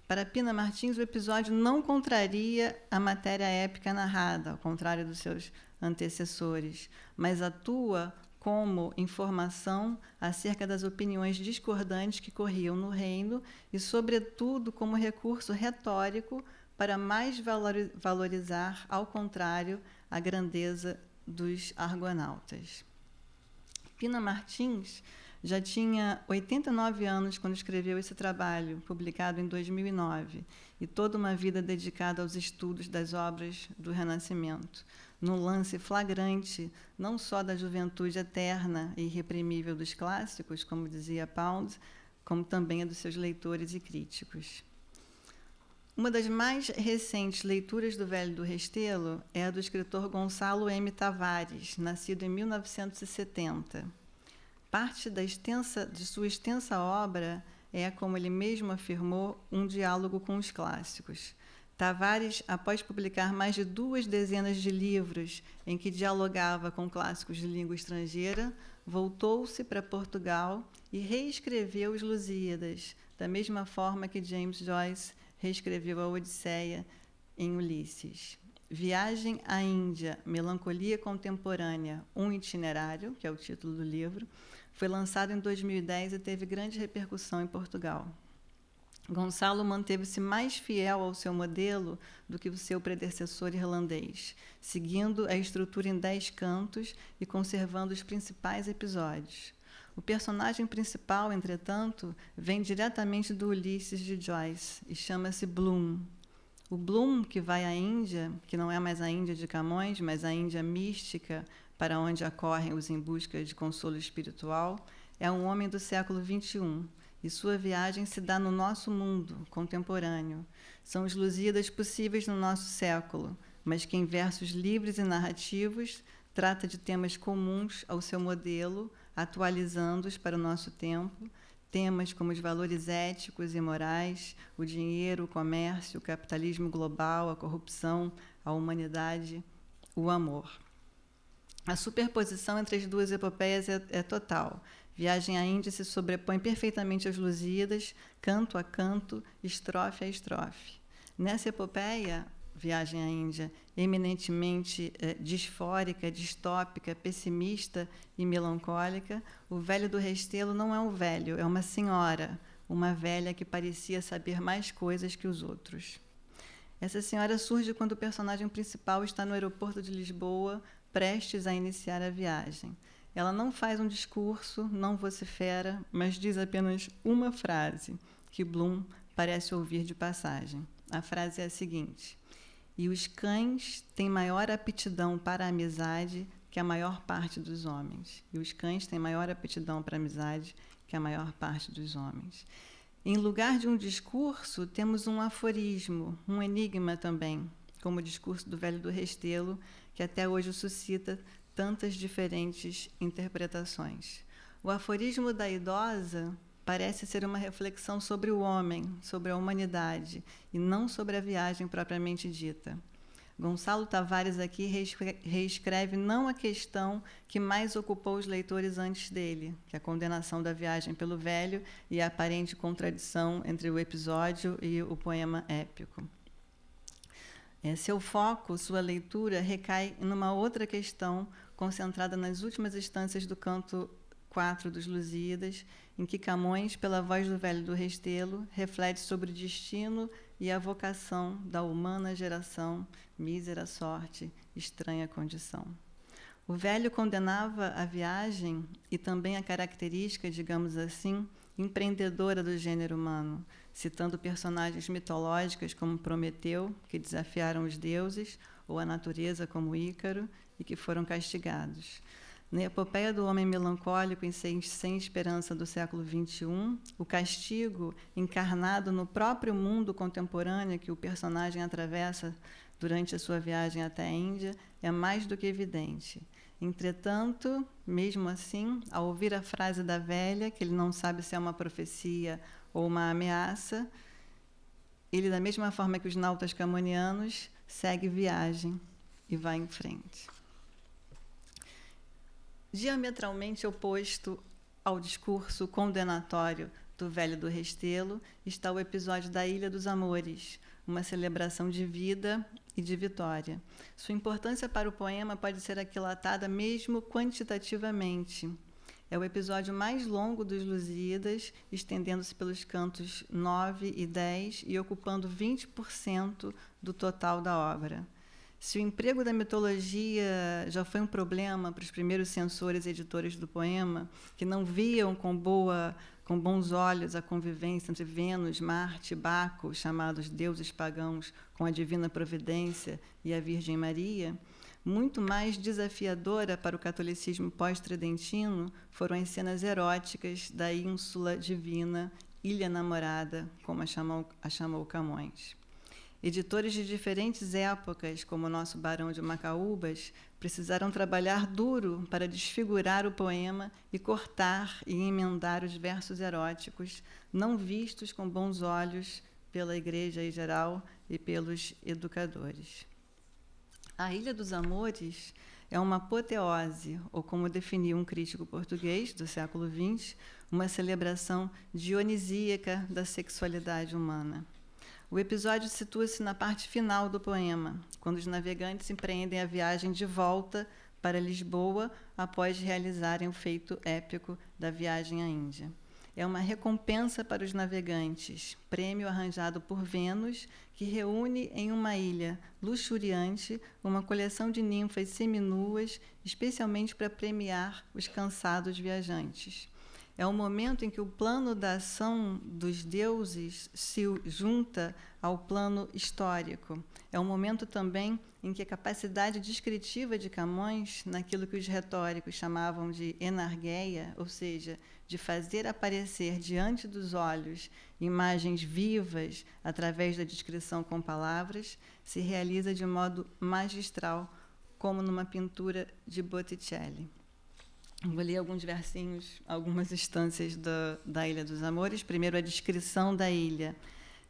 Para Pina Martins, o episódio não contraria a matéria épica narrada, ao contrário dos seus antecessores, mas atua como informação acerca das opiniões discordantes que corriam no reino e, sobretudo, como recurso retórico para mais valorizar, ao contrário, a grandeza dos argonautas. Pina Martins já tinha 89 anos quando escreveu esse trabalho, publicado em 2009, e toda uma vida dedicada aos estudos das obras do Renascimento, num lance flagrante não só da juventude eterna e irreprimível dos clássicos, como dizia Pound, como também a dos seus leitores e críticos. Uma das mais recentes leituras do Velho do Restelo é a do escritor Gonçalo M. Tavares, nascido em 1970. Parte de sua extensa obra é, como ele mesmo afirmou, um diálogo com os clássicos. Tavares, após publicar mais de 2 dezenas de livros em que dialogava com clássicos de língua estrangeira, voltou-se para Portugal e reescreveu os Lusíadas, da mesma forma que James Joyce reescreveu a Odisseia em Ulisses. Viagem à Índia, Melancolia Contemporânea, um itinerário, que é o título do livro, foi lançado em 2010 e teve grande repercussão em Portugal. Gonçalo manteve-se mais fiel ao seu modelo do que o seu predecessor irlandês, seguindo a estrutura em 10 cantos e conservando os principais episódios. O personagem principal, entretanto, vem diretamente do Ulisses de Joyce e chama-se Bloom. O Bloom, que vai à Índia, que não é mais a Índia de Camões, mas a Índia mística, para onde acorrem os em busca de consolo espiritual, é um homem do século XXI, e sua viagem se dá no nosso mundo contemporâneo. São os Lusíadas possíveis no nosso século, mas que em versos livres e narrativos trata de temas comuns ao seu modelo, atualizando-os para o nosso tempo, temas como os valores éticos e morais, o dinheiro, o comércio, o capitalismo global, a corrupção, a humanidade, o amor. A superposição entre as duas epopeias é total. Viagem à Índia se sobrepõe perfeitamente aos Lusíadas, canto a canto, estrofe a estrofe. Nessa epopeia, Viagem à Índia, eminentemente disfórica, distópica, pessimista e melancólica, o Velho do Restelo não é um velho, é uma senhora, uma velha que parecia saber mais coisas que os outros. Essa senhora surge quando o personagem principal está no aeroporto de Lisboa, prestes a iniciar a viagem. Ela não faz um discurso, não vocifera, mas diz apenas uma frase, que Bloom parece ouvir de passagem. A frase é a seguinte: e os cães têm maior aptidão para a amizade que a maior parte dos homens. E os cães têm maior aptidão para a amizade que a maior parte dos homens. Em lugar de um discurso, temos um aforismo, um enigma também, como o discurso do Velho do Restelo, que até hoje suscita tantas diferentes interpretações. O aforismo da idosa parece ser uma reflexão sobre o homem, sobre a humanidade, e não sobre a viagem propriamente dita. Gonçalo Tavares aqui reescreve não a questão que mais ocupou os leitores antes dele, que é a condenação da viagem pelo velho e a aparente contradição entre o episódio e o poema épico. Seu foco, sua leitura, recai numa outra questão concentrada nas últimas instâncias do canto 4 dos Lusíadas, em que Camões, pela voz do Velho do Restelo, reflete sobre o destino e a vocação da humana geração, mísera sorte, estranha condição. O velho condenava a viagem e também a característica, digamos assim, empreendedora do gênero humano, citando personagens mitológicas como Prometeu, que desafiaram os deuses, ou a natureza como Ícaro, e que foram castigados. Na epopeia do homem melancólico e sem esperança do século XXI, o castigo encarnado no próprio mundo contemporâneo que o personagem atravessa durante a sua viagem até a Índia é mais do que evidente. Entretanto, mesmo assim, ao ouvir a frase da velha, que ele não sabe se é uma profecia ou uma ameaça, ele, da mesma forma que os nautas camonianos, segue viagem e vai em frente. Diametralmente oposto ao discurso condenatório do Velho do Restelo está o episódio da Ilha dos Amores, uma celebração de vida e de vitória. Sua importância para o poema pode ser aquilatada mesmo quantitativamente. É o episódio mais longo dos Lusíadas, estendendo-se pelos cantos 9 e 10 e ocupando 20% do total da obra. Se o emprego da mitologia já foi um problema para os primeiros censores e editores do poema, que não viam com bons olhos a convivência entre Vênus, Marte e Baco, chamados deuses pagãos, com a divina providência e a Virgem Maria, muito mais desafiadora para o catolicismo pós-tridentino foram as cenas eróticas da ínsula divina, Ilha Namorada, como a chamou Camões. Editores de diferentes épocas, como o nosso Barão de Macaúbas, precisaram trabalhar duro para desfigurar o poema e cortar e emendar os versos eróticos, não vistos com bons olhos pela Igreja em geral e pelos educadores. A Ilha dos Amores é uma apoteose, ou como definiu um crítico português do século XX, uma celebração dionisíaca da sexualidade humana. O episódio situa-se na parte final do poema, quando os navegantes empreendem a viagem de volta para Lisboa após realizarem o feito épico da viagem à Índia. É uma recompensa para os navegantes, prêmio arranjado por Vênus, que reúne em uma ilha luxuriante uma coleção de ninfas seminuas, especialmente para premiar os cansados viajantes. É o momento em que o plano da ação dos deuses se junta ao plano histórico. É um momento também em que a capacidade descritiva de Camões, naquilo que os retóricos chamavam de enargueia, ou seja, de fazer aparecer diante dos olhos imagens vivas através da descrição com palavras, se realiza de modo magistral, como numa pintura de Botticelli. Vou ler alguns versinhos, algumas instâncias da Ilha dos Amores. Primeiro, a descrição da ilha.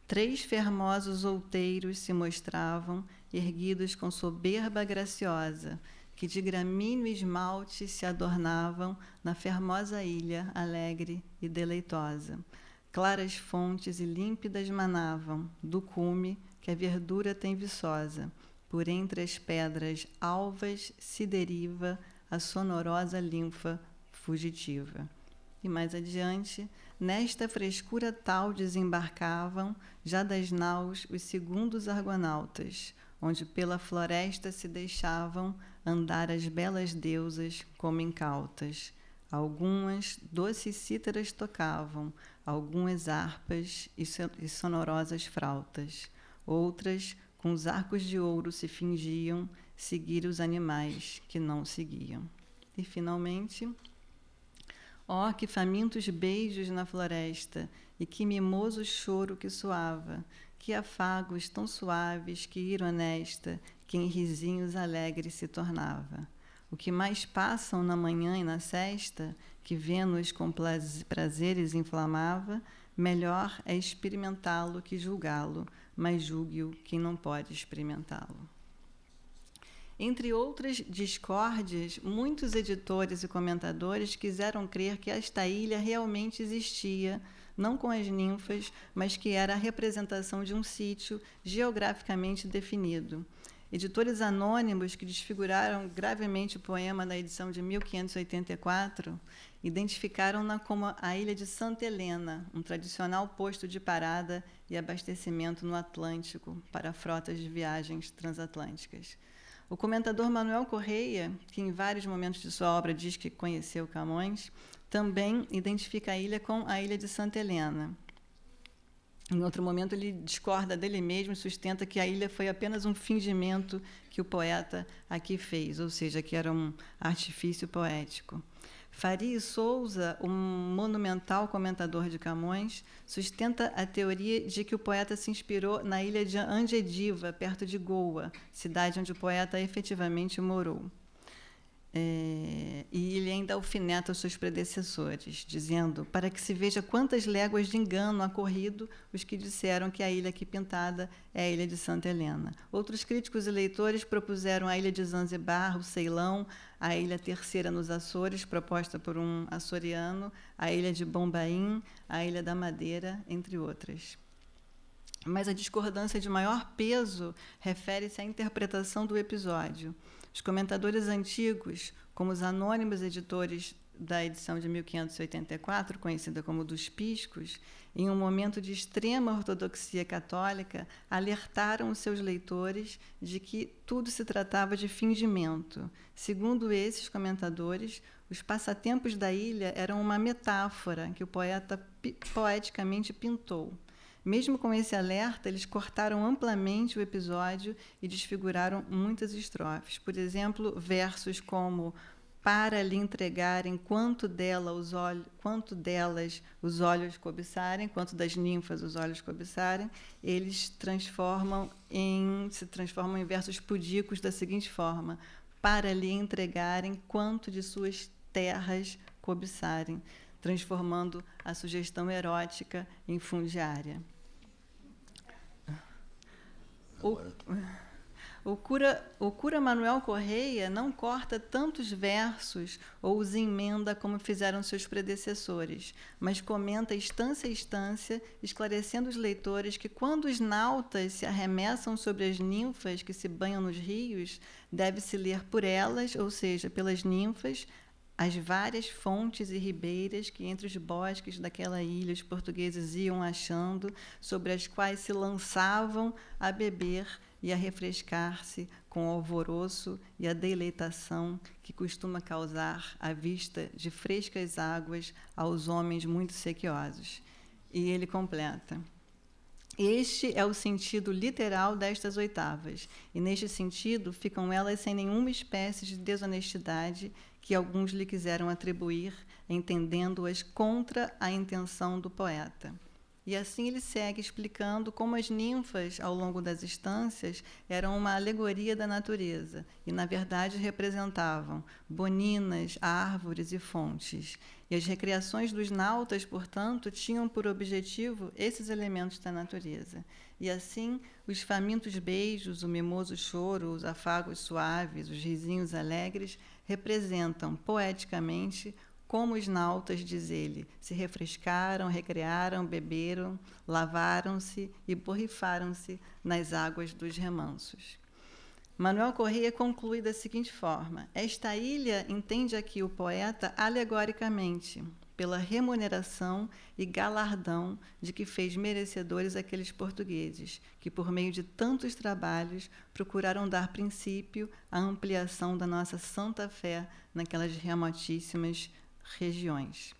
3 fermosos outeiros se mostravam, erguidos com soberba graciosa, que de gramíneo esmalte se adornavam na fermosa ilha, alegre e deleitosa. Claras fontes e límpidas manavam, do cume que a verdura tem viçosa. Por entre as pedras alvas se deriva a sonorosa linfa fugitiva. E mais adiante, nesta frescura tal desembarcavam, já das naus, os segundos argonautas, onde pela floresta se deixavam andar as belas deusas como incautas. Algumas doces cítaras tocavam, algumas harpas e sonorosas frautas. Outras, com os arcos de ouro, se fingiam seguir os animais que não seguiam. E, finalmente, ó, que famintos beijos na floresta, e que mimoso choro que soava, que afagos tão suaves, que ira honesta, que em risinhos alegre se tornava. O que mais passam na manhã e na sesta, que Vênus com prazeres inflamava, melhor é experimentá-lo que julgá-lo, mas julgue-o quem não pode experimentá-lo. Entre outras discórdias, muitos editores e comentadores quiseram crer que esta ilha realmente existia, não com as ninfas, mas que era a representação de um sítio geograficamente definido. Editores anônimos que desfiguraram gravemente o poema na edição de 1584 identificaram-na como a ilha de Santa Helena, um tradicional posto de parada e abastecimento no Atlântico para frotas de viagens transatlânticas. O comentador Manuel Correia, que em vários momentos de sua obra diz que conheceu Camões, também identifica a ilha com a ilha de Santa Helena. Em outro momento, ele discorda dele mesmo e sustenta que a ilha foi apenas um fingimento que o poeta aqui fez, ou seja, que era um artifício poético. Faria Souza, um monumental comentador de Camões, sustenta a teoria de que o poeta se inspirou na ilha de Angediva, perto de Goa, cidade onde o poeta efetivamente morou. E ele ainda alfineta os seus predecessores, dizendo: para que se veja quantas léguas de engano há corrido os que disseram que a ilha aqui pintada é a ilha de Santa Helena. Outros críticos e leitores propuseram a ilha de Zanzibar, o Ceilão, a ilha terceira nos Açores, proposta por um açoriano, a ilha de Bombaim, a ilha da Madeira, entre outras. Mas a discordância de maior peso refere-se à interpretação do episódio. Os comentadores antigos, como os anônimos editores da edição de 1584, conhecida como dos Piscos, em um momento de extrema ortodoxia católica, alertaram os seus leitores de que tudo se tratava de fingimento. Segundo esses comentadores, os passatempos da ilha eram uma metáfora que o poeta poeticamente pintou. Mesmo com esse alerta, eles cortaram amplamente o episódio e desfiguraram muitas estrofes. Por exemplo, versos como: para lhe entregarem quanto delas os olhos cobiçarem, quanto das ninfas os olhos cobiçarem, eles se transformam em versos pudicos da seguinte forma: para lhe entregarem quanto de suas terras cobiçarem, transformando a sugestão erótica em fundiária. O cura Manuel Correia não corta tantos versos ou os emenda como fizeram seus predecessores, mas comenta instância a instância, esclarecendo os leitores que, quando os nautas se arremessam sobre as ninfas que se banham nos rios, deve-se ler por elas, ou seja, pelas ninfas, as várias fontes e ribeiras que entre os bosques daquela ilha os portugueses iam achando, sobre as quais se lançavam a beber e a refrescar-se com o alvoroço e a deleitação que costuma causar a vista de frescas águas aos homens muito sequiosos. E ele completa: este é o sentido literal destas oitavas, e neste sentido ficam elas sem nenhuma espécie de desonestidade que alguns lhe quiseram atribuir, entendendo-as contra a intenção do poeta. E assim ele segue explicando como as ninfas, ao longo das instâncias, eram uma alegoria da natureza e, na verdade, representavam boninas, árvores e fontes. E as recriações dos nautas, portanto, tinham por objetivo esses elementos da natureza. E assim, os famintos beijos, o mimoso choro, os afagos suaves, os risinhos alegres, representam poeticamente como os nautas, diz ele, se refrescaram, recrearam, beberam, lavaram-se e borrifaram-se nas águas dos remansos. Manuel Correia conclui da seguinte forma: esta ilha entende aqui o poeta alegoricamente, pela remuneração e galardão de que fez merecedores aqueles portugueses, que por meio de tantos trabalhos procuraram dar princípio à ampliação da nossa santa fé naquelas remotíssimas regiões.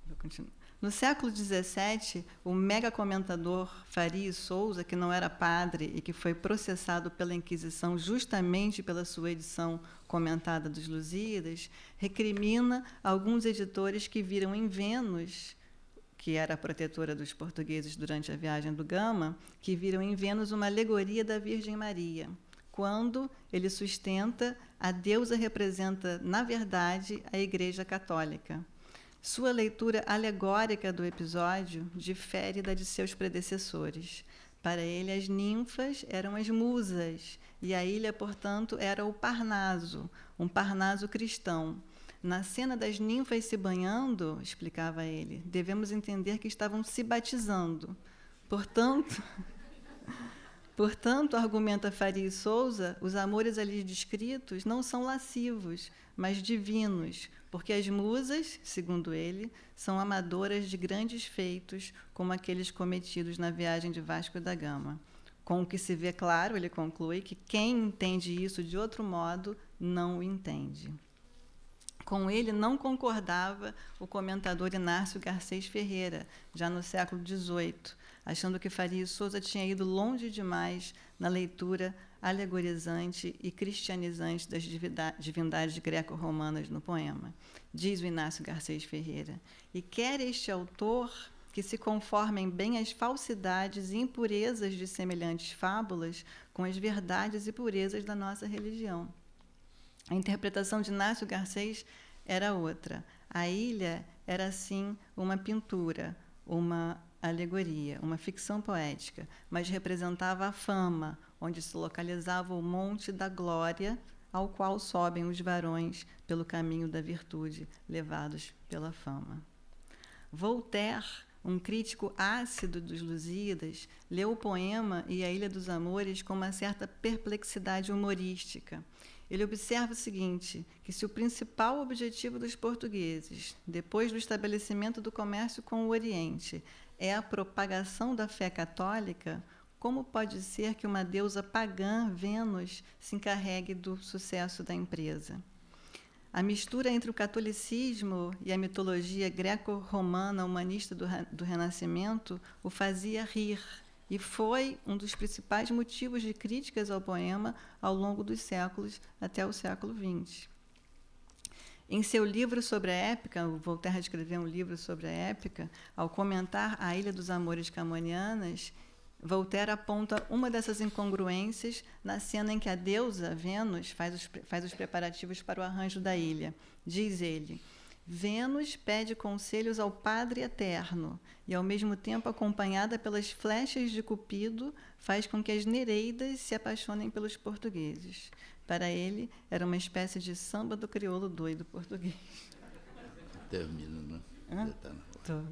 Vou continuar. No século XVII, o mega-comentador Faria Souza, que não era padre e que foi processado pela Inquisição justamente pela sua edição comentada dos Lusíadas, recrimina alguns editores que viram em Vênus, que era a protetora dos portugueses durante a viagem do Gama, que viram em Vênus uma alegoria da Virgem Maria, quando ele sustenta a deusa representa, na verdade, a Igreja Católica. Sua leitura alegórica do episódio difere da de seus predecessores. Para ele, as ninfas eram as musas, e a ilha, portanto, era o Parnaso, um Parnaso cristão. Na cena das ninfas se banhando, explicava ele, devemos entender que estavam se batizando. Portanto, argumenta Faria Souza, os amores ali descritos não são lascivos, mas divinos, porque as musas, segundo ele, são amadoras de grandes feitos, como aqueles cometidos na viagem de Vasco da Gama. Com o que se vê claro, ele conclui, que quem entende isso de outro modo não o entende. Com ele não concordava o comentador Inácio Garcês Ferreira, já no século XVIII, achando que Faria Souza tinha ido longe demais na leitura alegorizante e cristianizante das divindades greco-romanas no poema. Diz o Inácio Garcês Ferreira: e quer este autor que se conformem bem as falsidades e impurezas de semelhantes fábulas com as verdades e purezas da nossa religião. A interpretação de Inácio Garcês era outra. A ilha era, sim, uma pintura, uma alegoria, uma ficção poética, mas representava a fama, onde se localizava o Monte da Glória, ao qual sobem os varões pelo caminho da virtude, levados pela fama. Voltaire, um crítico ácido dos Lusíadas, leu o poema e a Ilha dos Amores com uma certa perplexidade humorística. Ele observa o seguinte, que se o principal objetivo dos portugueses, depois do estabelecimento do comércio com o Oriente, é a propagação da fé católica, como pode ser que uma deusa pagã, Vênus, se encarregue do sucesso da empresa? A mistura entre o catolicismo e a mitologia greco-romana humanista do Renascimento o fazia rir, e foi um dos principais motivos de críticas ao poema ao longo dos séculos até o século XX. Em seu livro sobre a épica, o Voltaire escreveu um livro sobre a épica, ao comentar a Ilha dos Amores Camonianas, Voltaire aponta uma dessas incongruências na cena em que a deusa Vênus faz os preparativos para o arranjo da ilha. Diz ele: Vênus pede conselhos ao Padre Eterno e, ao mesmo tempo, acompanhada pelas flechas de Cupido, faz com que as Nereidas se apaixonem pelos portugueses. Para ele, era uma espécie de samba do crioulo doido português. Termina, né? Tô.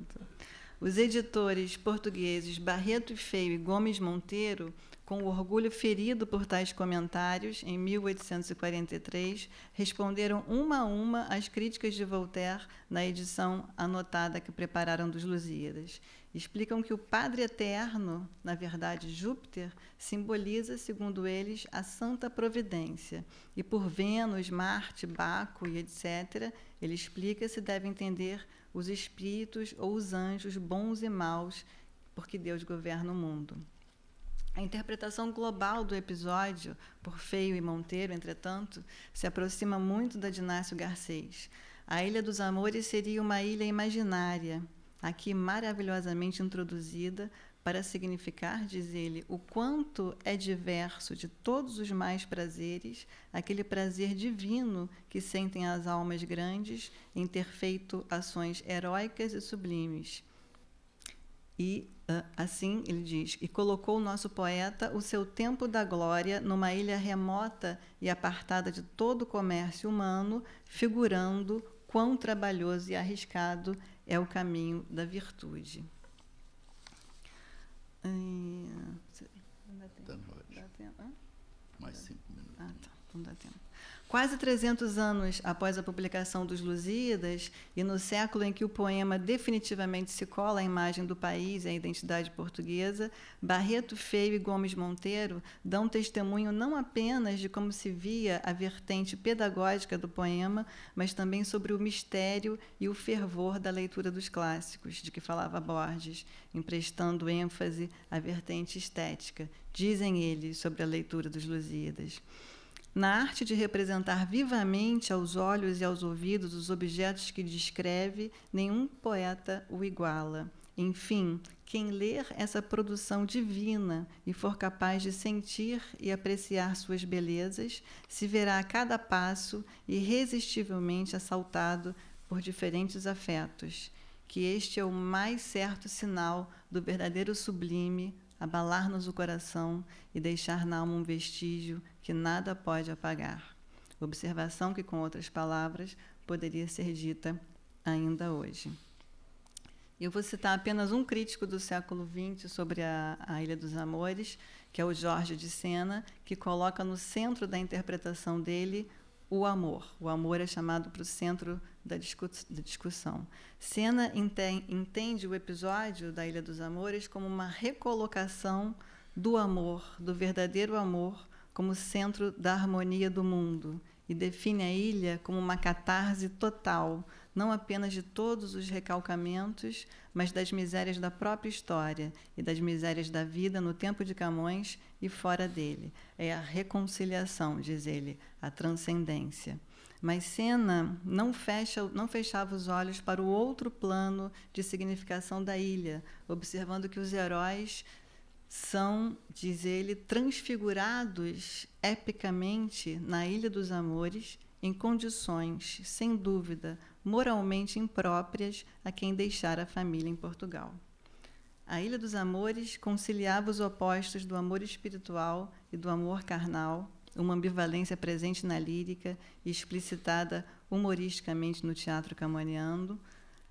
Os editores portugueses Barreto e Feio e Gomes Monteiro, com o orgulho ferido por tais comentários, em 1843, responderam uma a uma às críticas de Voltaire na edição anotada que prepararam dos Lusíadas. Explicam que o Padre Eterno, na verdade Júpiter, simboliza, segundo eles, a Santa Providência. E por Vênus, Marte, Baco e etc., ele explica se deve entender os espíritos ou os anjos bons e maus, porque Deus governa o mundo. A interpretação global do episódio, por Feio e Monteiro, entretanto, se aproxima muito da de Inácio Garcês. A Ilha dos Amores seria uma ilha imaginária, aqui maravilhosamente introduzida, para significar, diz ele, o quanto é diverso de todos os mais prazeres, aquele prazer divino que sentem as almas grandes em ter feito ações heróicas e sublimes. E, assim, ele diz, e colocou o nosso poeta o seu tempo da glória numa ilha remota e apartada de todo o comércio humano, figurando quão trabalhoso e arriscado é o caminho da virtude. Dá tempo. Mais 5 minutos. Tá, não dá tempo. Quase 300 anos após a publicação dos Lusíadas, e no século em que o poema definitivamente se cola à imagem do país e à identidade portuguesa, Barreto, Feio e Gomes Monteiro dão testemunho não apenas de como se via a vertente pedagógica do poema, mas também sobre o mistério e o fervor da leitura dos clássicos, de que falava Borges, emprestando ênfase à vertente estética, dizem eles, sobre a leitura dos Lusíadas. Na arte de representar vivamente aos olhos e aos ouvidos os objetos que descreve, nenhum poeta o iguala. Enfim, quem ler essa produção divina e for capaz de sentir e apreciar suas belezas, se verá a cada passo irresistivelmente assaltado por diferentes afetos, que este é o mais certo sinal do verdadeiro sublime, abalar-nos o coração e deixar na alma um vestígio que nada pode apagar. Observação que, com outras palavras, poderia ser dita ainda hoje. Eu vou citar apenas um crítico do século XX sobre a Ilha dos Amores, que é o Jorge de Sena, que coloca no centro da interpretação dele o amor. O amor é chamado para o centro da discussão. Sena entende o episódio da Ilha dos Amores como uma recolocação do amor, do verdadeiro amor, como centro da harmonia do mundo, e define a ilha como uma catarse total, não apenas de todos os recalcamentos, mas das misérias da própria história e das misérias da vida no tempo de Camões e fora dele. É a reconciliação, diz ele, a transcendência. Mas Sena não fechava os olhos para o outro plano de significação da ilha, observando que os heróis são, diz ele, transfigurados epicamente na Ilha dos Amores, em condições, sem dúvida, moralmente impróprias a quem deixara a família em Portugal. A Ilha dos Amores conciliava os opostos do amor espiritual e do amor carnal, uma ambivalência presente na lírica e explicitada humoristicamente no teatro camoniano,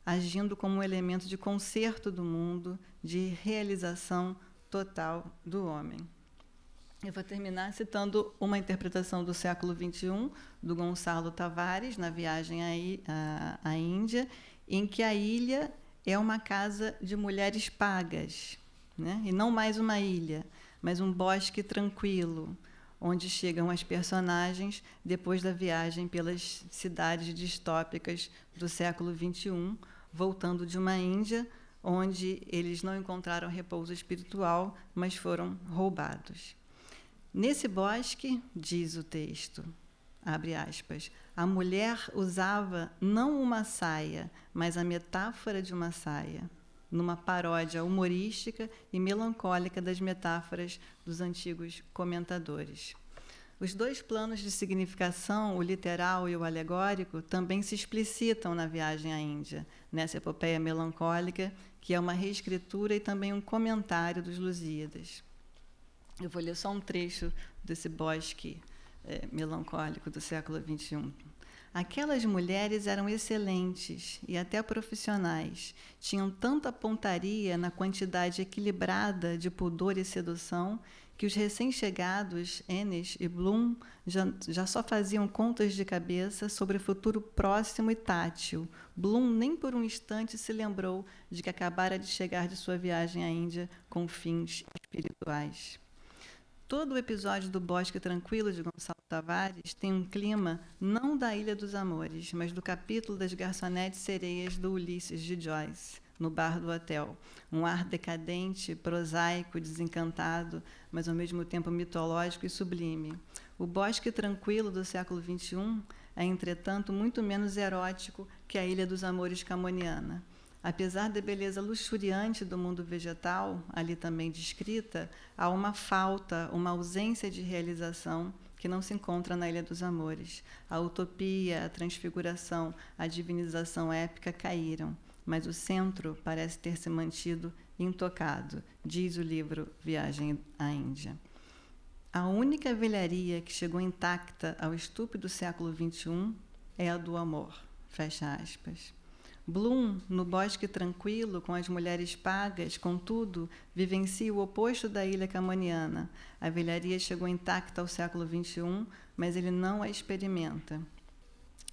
agindo como um elemento de conserto do mundo, de realização total do homem. Eu vou terminar citando uma interpretação do século XXI, do Gonçalo Tavares, na Viagem à Índia, em que a ilha é uma casa de mulheres pagas, né? E não mais uma ilha, mas um bosque tranquilo, onde chegam as personagens depois da viagem pelas cidades distópicas do século XXI, voltando de uma Índia onde eles não encontraram repouso espiritual, mas foram roubados. Nesse bosque, diz o texto, abre aspas, a mulher usava não uma saia, mas a metáfora de uma saia, numa paródia humorística e melancólica das metáforas dos antigos comentadores. Os dois planos de significação, o literal e o alegórico, também se explicitam na Viagem à Índia, nessa epopeia melancólica, que é uma reescritura e também um comentário dos Lusíadas. Eu vou ler só um trecho desse bosque melancólico do século XXI. Aquelas mulheres eram excelentes e até profissionais. Tinham tanta pontaria na quantidade equilibrada de pudor e sedução que os recém-chegados, Ennis e Bloom, já só faziam contas de cabeça sobre o futuro próximo e tátil. Bloom nem por um instante se lembrou de que acabara de chegar de sua viagem à Índia com fins espirituais. Todo o episódio do Bosque Tranquilo de Gonçalo Tavares tem um clima não da Ilha dos Amores, mas do capítulo das garçonetes sereias do Ulisses de Joyce, no bar do hotel. Um ar decadente, prosaico, desencantado, mas ao mesmo tempo mitológico e sublime. O Bosque Tranquilo do século XXI é, entretanto, muito menos erótico que a Ilha dos Amores camoniana. Apesar da beleza luxuriante do mundo vegetal, ali também descrita, há uma falta, uma ausência de realização que não se encontra na Ilha dos Amores. A utopia, a transfiguração, a divinização épica caíram, mas o centro parece ter se mantido intocado, diz o livro Viagem à Índia. A única velharia que chegou intacta ao estúpido século XXI é a do amor, fecha aspas. Bloom, no Bosque Tranquilo, com as mulheres pagas, contudo, vivencia o oposto da ilha camoniana. A velharia chegou intacta ao século XXI, mas ele não a experimenta.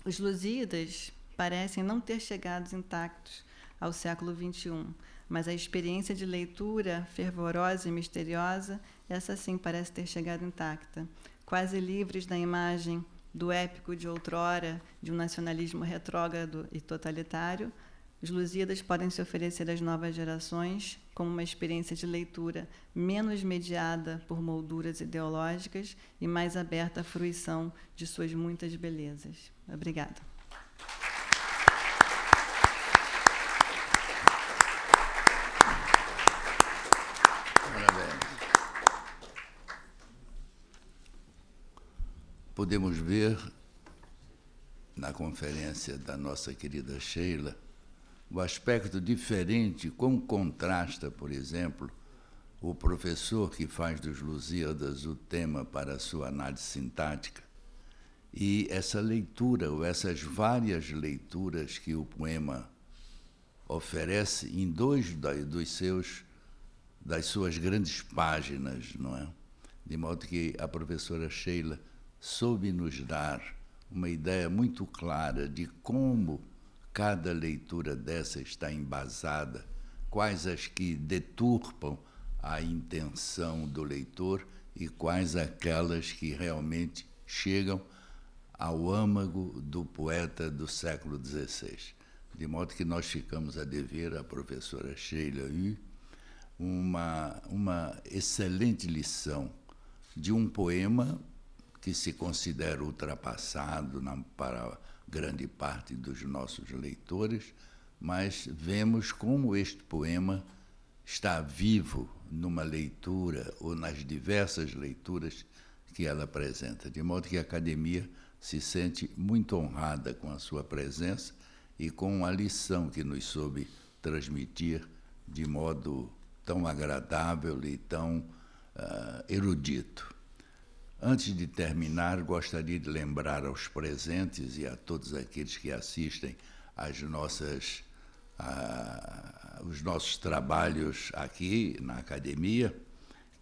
Os Lusíadas parecem não ter chegado intactos ao século XXI, mas a experiência de leitura fervorosa e misteriosa, essa sim parece ter chegado intacta. Quase livres da imagem do épico de outrora, de um nacionalismo retrógrado e totalitário, os Lusíadas podem se oferecer às novas gerações como uma experiência de leitura menos mediada por molduras ideológicas e mais aberta à fruição de suas muitas belezas. Obrigada. Podemos ver, na conferência da nossa querida Sheila, o aspecto diferente, como contrasta, por exemplo, o professor que faz dos Lusíadas o tema para a sua análise sintática e essa leitura, ou essas várias leituras que o poema oferece em das suas grandes páginas, não é? De modo que a professora Sheila soube nos dar uma ideia muito clara de como cada leitura dessa está embasada, quais as que deturpam a intenção do leitor e quais aquelas que realmente chegam ao âmago do poeta do século XVI. De modo que nós ficamos a dever à professora Sheila Hu uma excelente lição de um poema que se considera ultrapassado para grande parte dos nossos leitores, mas vemos como este poema está vivo numa leitura ou nas diversas leituras que ela apresenta, de modo que a academia se sente muito honrada com a sua presença e com a lição que nos soube transmitir de modo tão agradável e tão erudito. Antes de terminar, gostaria de lembrar aos presentes e a todos aqueles que assistem os nossos trabalhos aqui na academia,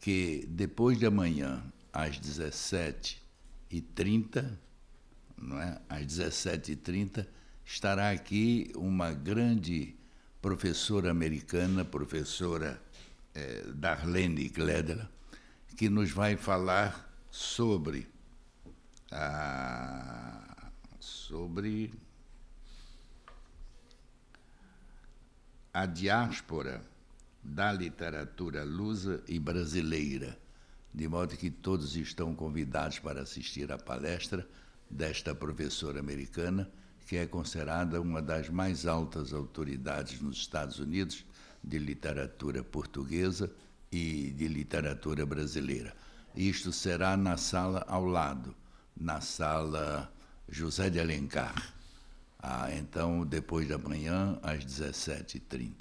que depois de amanhã, às 17h30, não é? Às 17h30, estará aqui uma grande professora americana, professora Darlene Gledler, que nos vai falar sobre a diáspora da literatura lusa e brasileira, de modo que todos estão convidados para assistir à palestra desta professora americana, que é considerada uma das mais altas autoridades nos Estados Unidos de literatura portuguesa e de literatura brasileira. Isto será na sala ao lado, na sala José de Alencar. Então, depois da manhã, às 17h30.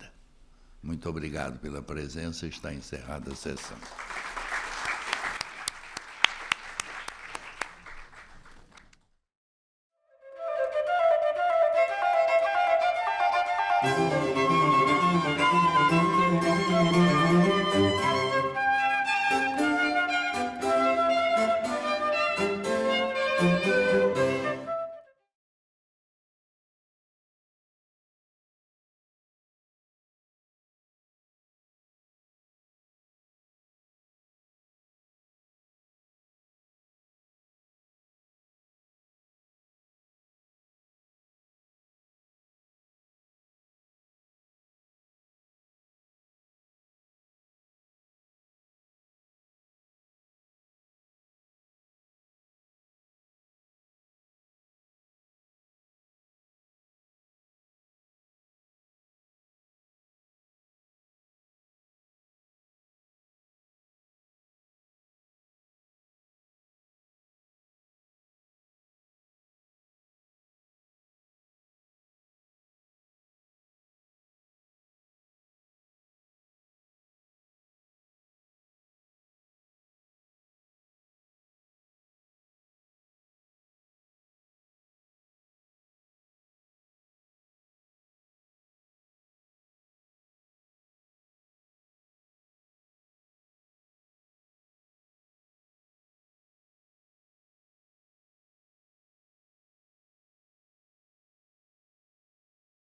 Muito obrigado pela presença. Está encerrada a sessão.